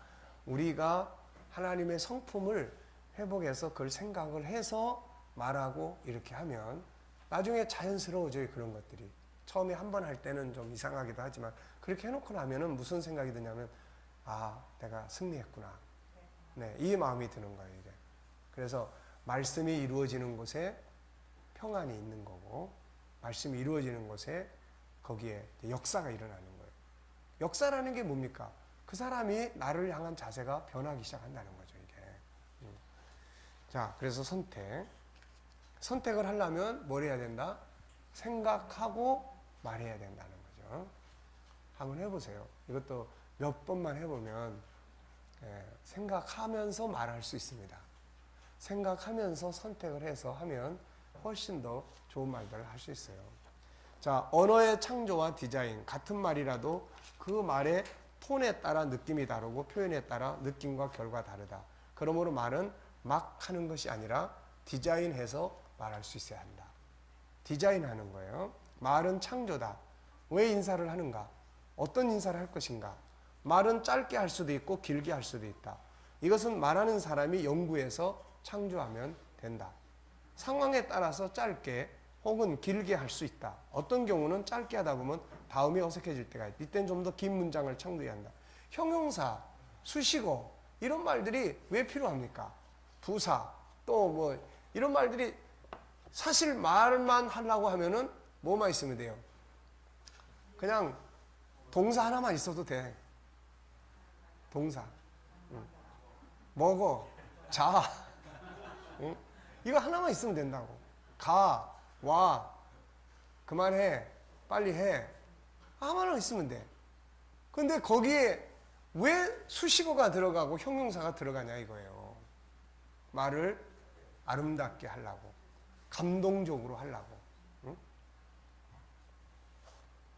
우리가 하나님의 성품을 회복해서 그걸 생각을 해서 말하고 이렇게 하면 나중에 자연스러워져요. 그런 것들이. 처음에 한 번 할 때는 좀 이상하기도 하지만 그렇게 해놓고 나면은 무슨 생각이 드냐면 내가 승리했구나. 네, 이 마음이 드는 거예요. 이게. 그래서 말씀이 이루어지는 곳에 평안이 있는 거고 말씀이 이루어지는 곳에 거기에 역사가 일어나는 거예요. 역사라는 게 뭡니까? 그 사람이 나를 향한 자세가 변하기 시작한다는 거죠. 이게. 자, 그래서 선택을 하려면 뭘 해야 된다? 생각하고 말해야 된다는 거죠. 한번 해보세요. 이것도 몇 번만 해보면 생각하면서 말할 수 있습니다. 생각하면서 선택을 해서 하면 훨씬 더 좋은 말들을 할 수 있어요. 자, 언어의 창조와 디자인 같은 말이라도 그 말의 톤에 따라 느낌이 다르고 표현에 따라 느낌과 결과 다르다. 그러므로 말은 막 하는 것이 아니라 디자인해서 말할 수 있어야 한다. 디자인하는 거예요. 말은 창조다. 왜 인사를 하는가? 어떤 인사를 할 것인가? 말은 짧게 할 수도 있고 길게 할 수도 있다. 이것은 말하는 사람이 연구해서 창조하면 된다. 상황에 따라서 짧게 혹은 길게 할 수 있다. 어떤 경우는 짧게 하다 보면 다음이 어색해질 때가 있다. 이때는 좀 더 긴 문장을 창조해야 한다. 형용사, 수식어 이런 말들이 왜 필요합니까? 부사 또 뭐 이런 말들이 사실 말만 하려고 하면은 뭐만 있으면 돼요? 그냥 동사 하나만 있어도 돼. 동사. 먹어, 자. 이거 하나만 있으면 된다고. 가, 와, 그만해, 빨리 해. 하나만 있으면 돼. 근데 거기에 왜 수식어가 들어가고 형용사가 들어가냐 이거예요. 말을 아름답게 하려고. 감동적으로 하려고.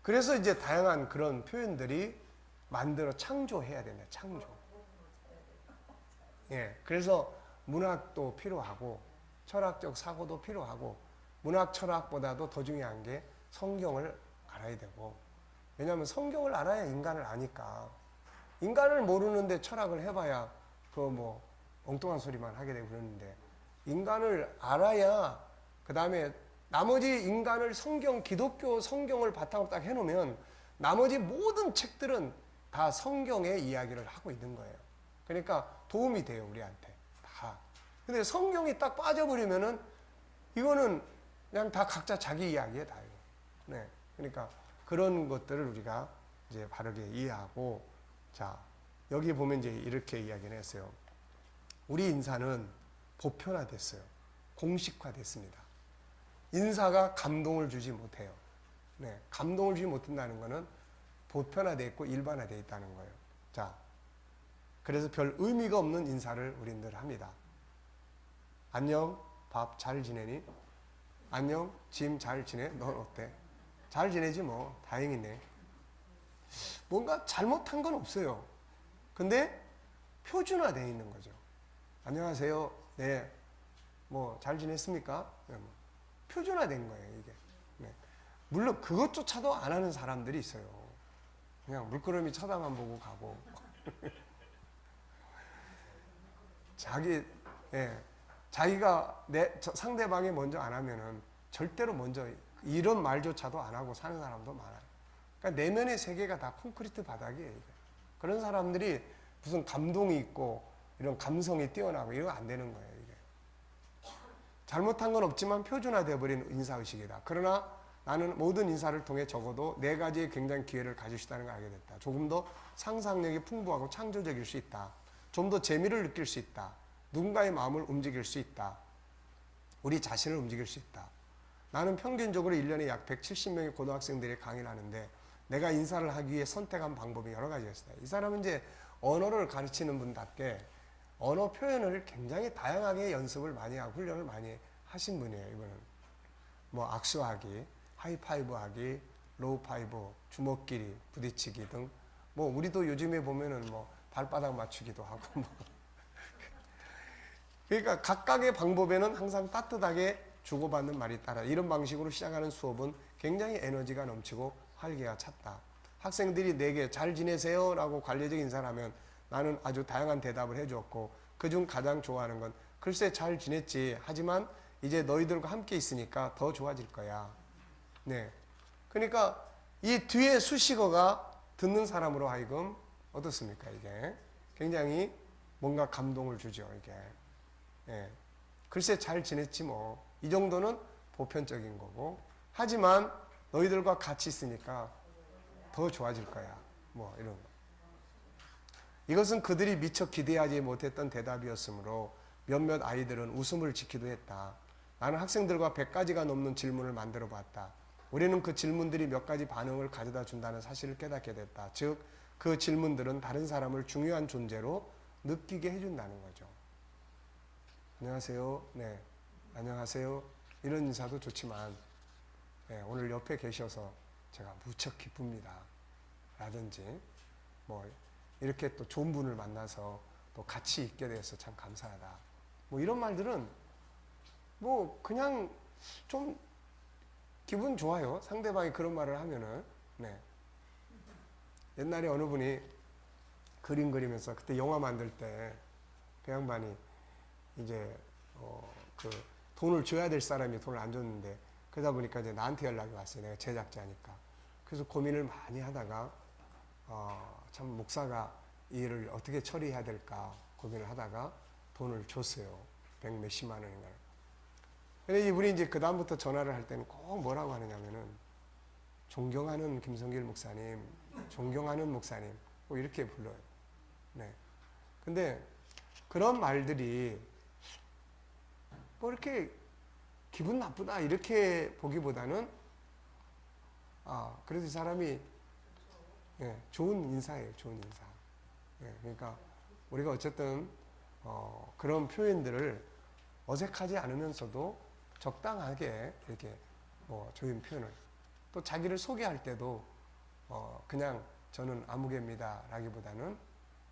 그래서 이제 다양한 그런 표현들이 만들어 창조해야 된다. 창조. 그래서 문학도 필요하고 철학적 사고도 필요하고 문학 철학보다도 더 중요한 게 성경을 알아야 되고 왜냐하면 성경을 알아야 인간을 아니까 인간을 모르는데 철학을 해봐야 그거 뭐 엉뚱한 소리만 하게 되고 그러는데 인간을 알아야 그 다음에 나머지 인간을 기독교 성경을 바탕으로 딱 해놓으면 나머지 모든 책들은 다 성경의 이야기를 하고 있는 거예요. 그러니까 도움이 돼요, 우리한테. 다. 근데 성경이 딱 빠져버리면은 이거는 그냥 다 각자 자기 이야기에 다. 네. 그러니까 그런 것들을 우리가 이제 바르게 이해하고 자, 여기 보면 이제 이렇게 이야기를 했어요. 우리 인사는 보편화됐어요. 공식화됐습니다. 인사가 감동을 주지 못해요. 네, 감동을 주지 못한다는 것은 보편화되어 있고 일반화되어 있다는 거예요. 자, 그래서 별 의미가 없는 인사를 우리들 합니다. 안녕, 밥 잘 지내니? 안녕, 짐 잘 지내? 넌 어때? 잘 지내지 뭐, 다행이네. 뭔가 잘못한 건 없어요. 근데 표준화되어 있는 거죠. 안녕하세요. 네, 뭐 잘 지냈습니까? 네, 뭐. 표준화된 거예요, 이게. 네. 물론 그것조차도 안 하는 사람들이 있어요. 그냥 물끄러미 쳐다만 보고 가고. 자기가 상대방이 먼저 안 하면은 절대로 먼저 이런 말조차도 안 하고 사는 사람도 많아요. 그러니까 내면의 세계가 다 콘크리트 바닥이에요. 이게. 그런 사람들이 무슨 감동이 있고 이런 감성이 뛰어나고 이거 안 되는 거예요. 이게. 잘못한 건 없지만 표준화되어 버린 인사의식이다. 그러나 나는 모든 인사를 통해 적어도 네 가지의 굉장히 기회를 가질 수 있다는 걸 알게 됐다. 조금 더 상상력이 풍부하고 창조적일 수 있다. 좀 더 재미를 느낄 수 있다. 누군가의 마음을 움직일 수 있다. 우리 자신을 움직일 수 있다. 나는 평균적으로 1년에 약 170명의 고등학생들이 강의를 하는데 내가 인사를 하기 위해 선택한 방법이 여러 가지였어요. 이 사람은 이제 언어를 가르치는 분답게 언어 표현을 굉장히 다양하게 연습을 많이 하고 훈련을 많이 하신 분이에요. 이분은 뭐 악수하기, 하이파이브하기, 로우파이브, 주먹끼리 부딪히기 등 뭐 우리도 요즘에 보면은 뭐 발바닥 맞추기도 하고 뭐 그러니까 각각의 방법에는 항상 따뜻하게 주고받는 말이 따라 이런 방식으로 시작하는 수업은 굉장히 에너지가 넘치고 활기가 찼다. 학생들이 내게 잘 지내세요 라고 관례적 인사를 하면 나는 아주 다양한 대답을 해주었고 그중 가장 좋아하는 건 글쎄 잘 지냈지 하지만 이제 너희들과 함께 있으니까 더 좋아질 거야. 네. 그러니까 이 뒤에 수식어가 듣는 사람으로 하여금 어떻습니까 이게 굉장히 뭔가 감동을 주죠 이게. 예. 글쎄 잘 지냈지 뭐. 이 정도는 보편적인 거고. 하지만 너희들과 같이 있으니까 더 좋아질 거야. 뭐 이런 거. 이것은 그들이 미처 기대하지 못했던 대답이었으므로 몇몇 아이들은 웃음을 짓기도 했다. 나는 학생들과 100가지가 넘는 질문을 만들어 봤다. 우리는 그 질문들이 몇 가지 반응을 가져다 준다는 사실을 깨닫게 됐다. 즉, 그 질문들은 다른 사람을 중요한 존재로 느끼게 해준다는 거죠. 안녕하세요. 네. 안녕하세요. 이런 인사도 좋지만, 네, 오늘 옆에 계셔서 제가 무척 기쁩니다. 라든지, 뭐, 이렇게 또 좋은 분을 만나서 또 같이 있게 돼서 참 감사하다. 뭐 이런 말들은 뭐 그냥 좀 기분 좋아요. 상대방이 그런 말을 하면은. 네. 옛날에 어느 분이 그림 그리면서 그때 영화 만들 때 그 양반이 이제 그 돈을 줘야 될 사람이 돈을 안 줬는데 그러다 보니까 이제 나한테 연락이 왔어요. 내가 제작자니까. 그래서 고민을 많이 하다가 참 목사가 이 일을 어떻게 처리해야 될까 고민을 하다가 돈을 줬어요. 100몇십만 원인가. 근데 이분이 이제 그 다음부터 전화를 할 때는 꼭 뭐라고 하느냐면은 존경하는 김성길 목사님, 존경하는 목사님, 꼭 이렇게 불러요. 네. 근데 그런 말들이 뭐 이렇게 기분 나쁘다 이렇게 보기보다는 그래도 이 사람이 좋은 인사예요. 좋은 인사. 그러니까 우리가 어쨌든 그런 표현들을 어색하지 않으면서도 적당하게 이렇게 좋은 표현을 또 자기를 소개할 때도 그냥 저는 아무개입니다 라기보다는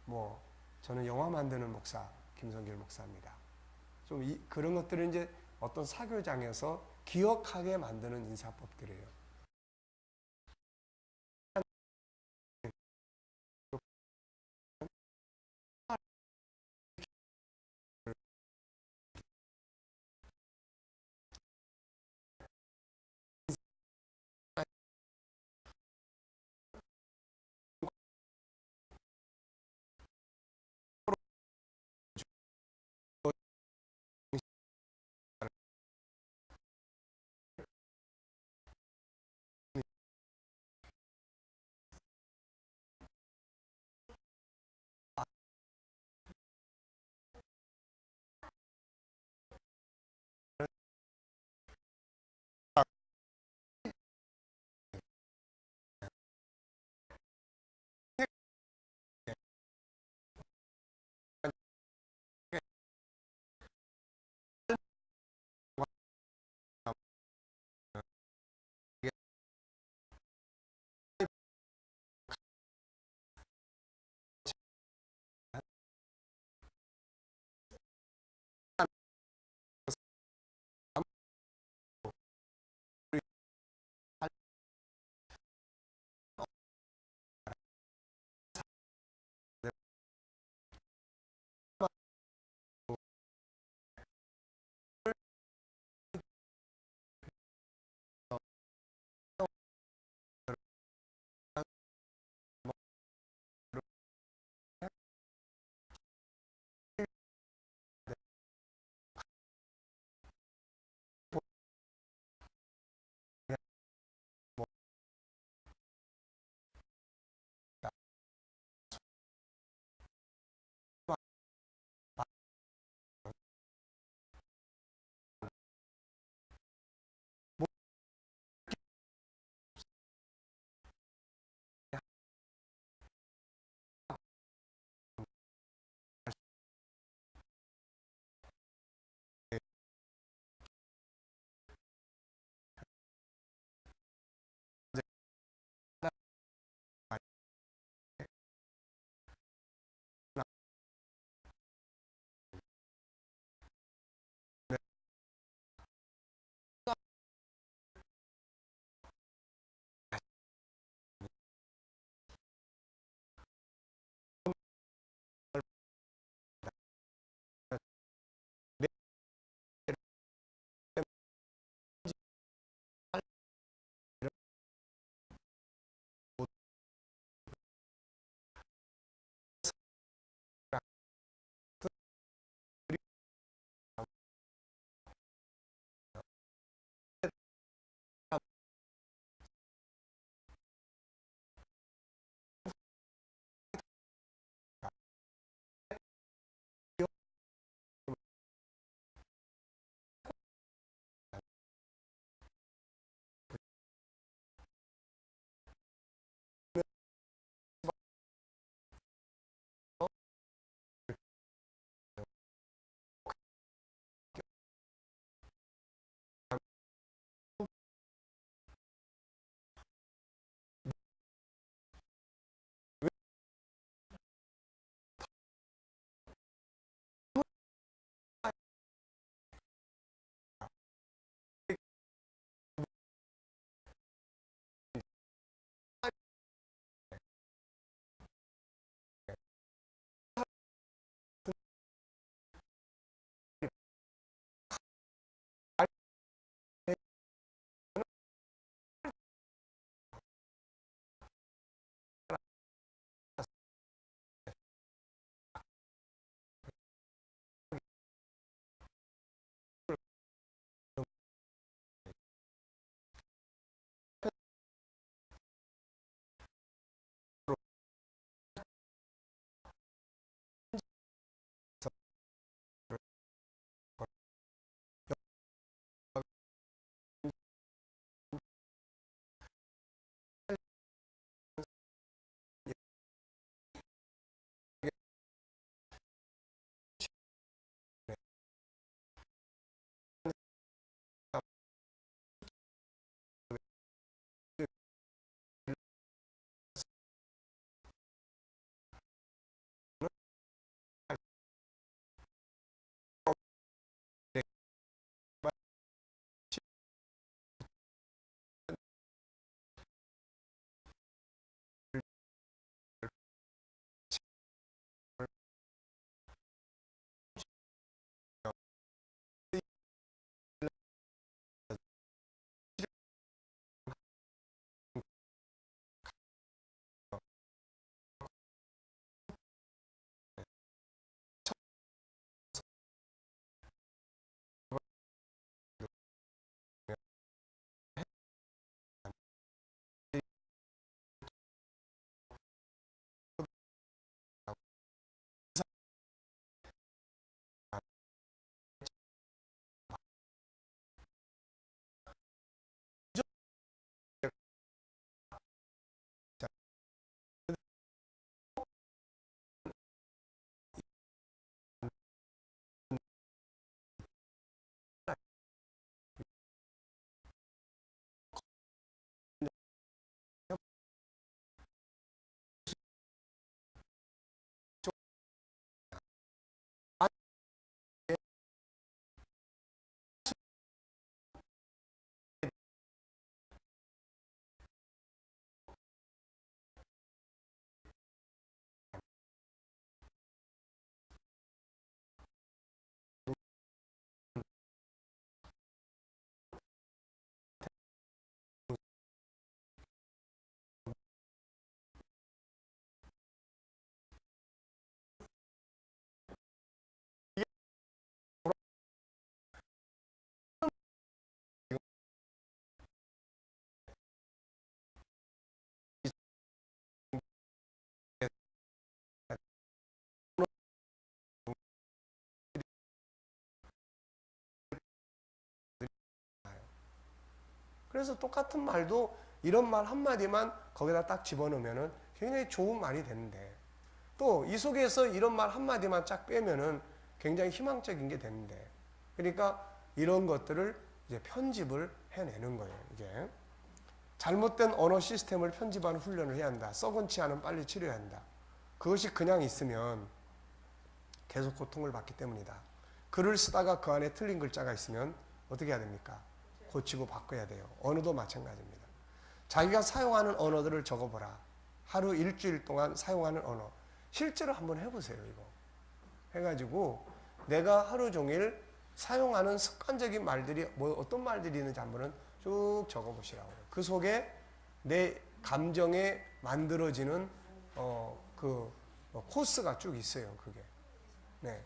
뭐 저는 영화 만드는 목사 김성길 목사입니다. 좀 그런 것들은 이제 어떤 사교장에서 기억하게 만드는 인사법들이에요. 그래서 똑같은 말도 이런 말 한마디만 거기다 딱 집어넣으면은 굉장히 좋은 말이 되는데, 또 이 속에서 이런 말 한마디만 쫙 빼면은 굉장히 희망적인 게 되는데, 그러니까 이런 것들을 이제 편집을 해내는 거예요. 이게 잘못된 언어 시스템을 편집하는 훈련을 해야 한다. 썩은 치아는 빨리 치료해야 한다. 그것이 그냥 있으면 계속 고통을 받기 때문이다. 글을 쓰다가 그 안에 틀린 글자가 있으면 어떻게 해야 됩니까? 고치고 바꿔야 돼요. 언어도 마찬가지입니다. 자기가 사용하는 언어들을 적어보라. 하루 일주일 동안 사용하는 언어. 실제로 한번 해보세요. 이거 해가지고 내가 하루 종일 사용하는 습관적인 말들이 어떤 말들이 있는지 한번은 쭉 적어보시라고요. 그 속에 내 감정에 만들어지는 코스가 쭉 있어요. 그게. 네.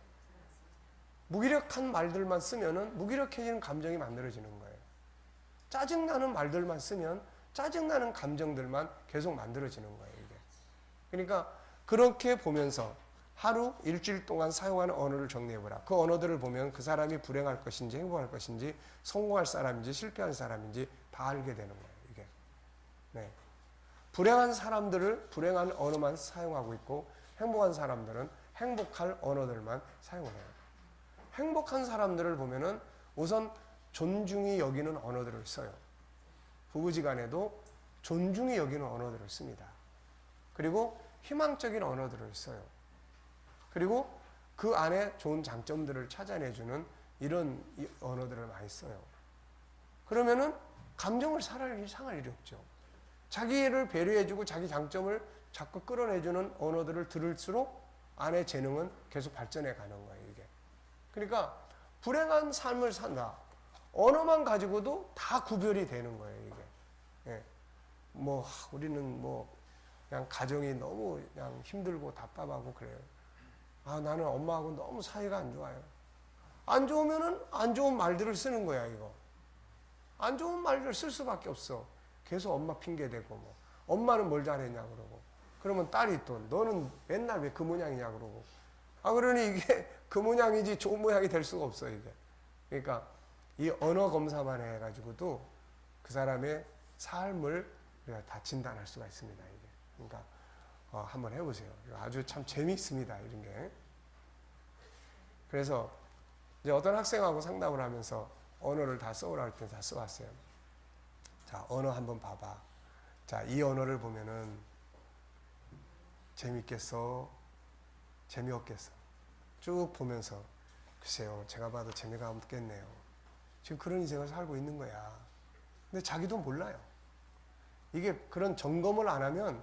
무기력한 말들만 쓰면은 무기력해지는 감정이 만들어지는 거예요. 짜증나는 말들만 쓰면 짜증나는 감정들만 계속 만들어지는 거예요. 이게. 그러니까 그렇게 보면서 하루 일주일 동안 사용하는 언어를 정리해보라. 그 언어들을 보면 그 사람이 불행할 것인지 행복할 것인지 성공할 사람인지 실패한 사람인지 다 알게 되는 거예요. 이게. 네. 불행한 사람들을 불행한 언어만 사용하고 있고, 행복한 사람들은 행복할 언어들만 사용을 해요. 행복한 사람들을 보면은 우선 존중이 여기는 언어들을 써요. 부부지간에도 존중이 여기는 언어들을 씁니다. 그리고 희망적인 언어들을 써요. 그리고 그 안에 좋은 장점들을 찾아내주는 이런 언어들을 많이 써요. 그러면은 감정을 상할 일이 없죠. 자기를 배려해주고 자기 장점을 자꾸 끌어내주는 언어들을 들을수록 안의 재능은 계속 발전해 가는 거예요, 이게. 그러니까 불행한 삶을 산다. 언어만 가지고도 다 구별이 되는 거예요, 이게. 예. 우리는 그냥 가정이 너무 그냥 힘들고 답답하고 그래요. 나는 엄마하고 너무 사이가 안 좋아요. 안 좋으면은 안 좋은 말들을 쓰는 거야, 이거. 안 좋은 말들을 쓸 수밖에 없어. 계속 엄마 핑계대고 엄마는 뭘 잘했냐 그러고. 그러면 딸이 또 너는 맨날 왜 그 모양이냐 그러고. 그러니 이게 그 모양이지 좋은 모양이 될 수가 없어, 이게. 그러니까 이 언어 검사만 해가지고도 그 사람의 삶을 우리가 다 진단할 수가 있습니다, 이게. 그러니까 한번 해보세요. 아주 참 재미있습니다, 이런 게. 그래서 이제 어떤 학생하고 상담을 하면서 언어를 다 써오라 할 때 다 써왔어요. 자, 언어 한번 봐봐. 자, 이 언어를 보면은 재밌겠어? 재미없겠어? 쭉 보면서 글쎄요, 제가 봐도 재미가 없겠네요. 지금 그런 인생을 살고 있는 거야. 근데 자기도 몰라요. 이게 그런 점검을 안 하면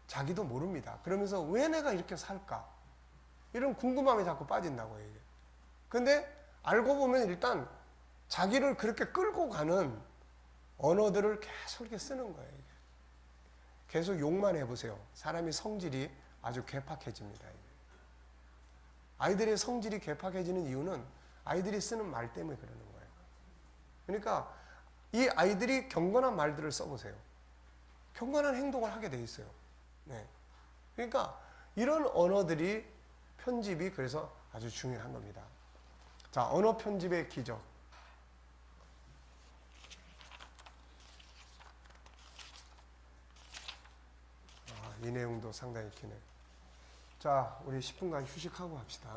자기도 모릅니다. 그러면서 왜 내가 이렇게 살까? 이런 궁금함이 자꾸 빠진다고요, 이게. 근데 알고 보면 일단 자기를 그렇게 끌고 가는 언어들을 계속 이렇게 쓰는 거예요, 이게. 계속 욕만 해보세요. 사람이 성질이 아주 괴팍해집니다, 이게. 아이들의 성질이 괴팍해지는 이유는 아이들이 쓰는 말 때문에 그러는 거예요. 그러니까 이 아이들이 경건한 말들을 써보세요. 경건한 행동을 하게 돼 있어요. 네. 그러니까 이런 언어들이 편집이 그래서 아주 중요한 겁니다. 자, 언어 편집의 기적. 이 내용도 상당히 기네. 자, 우리 10분간 휴식하고 합시다.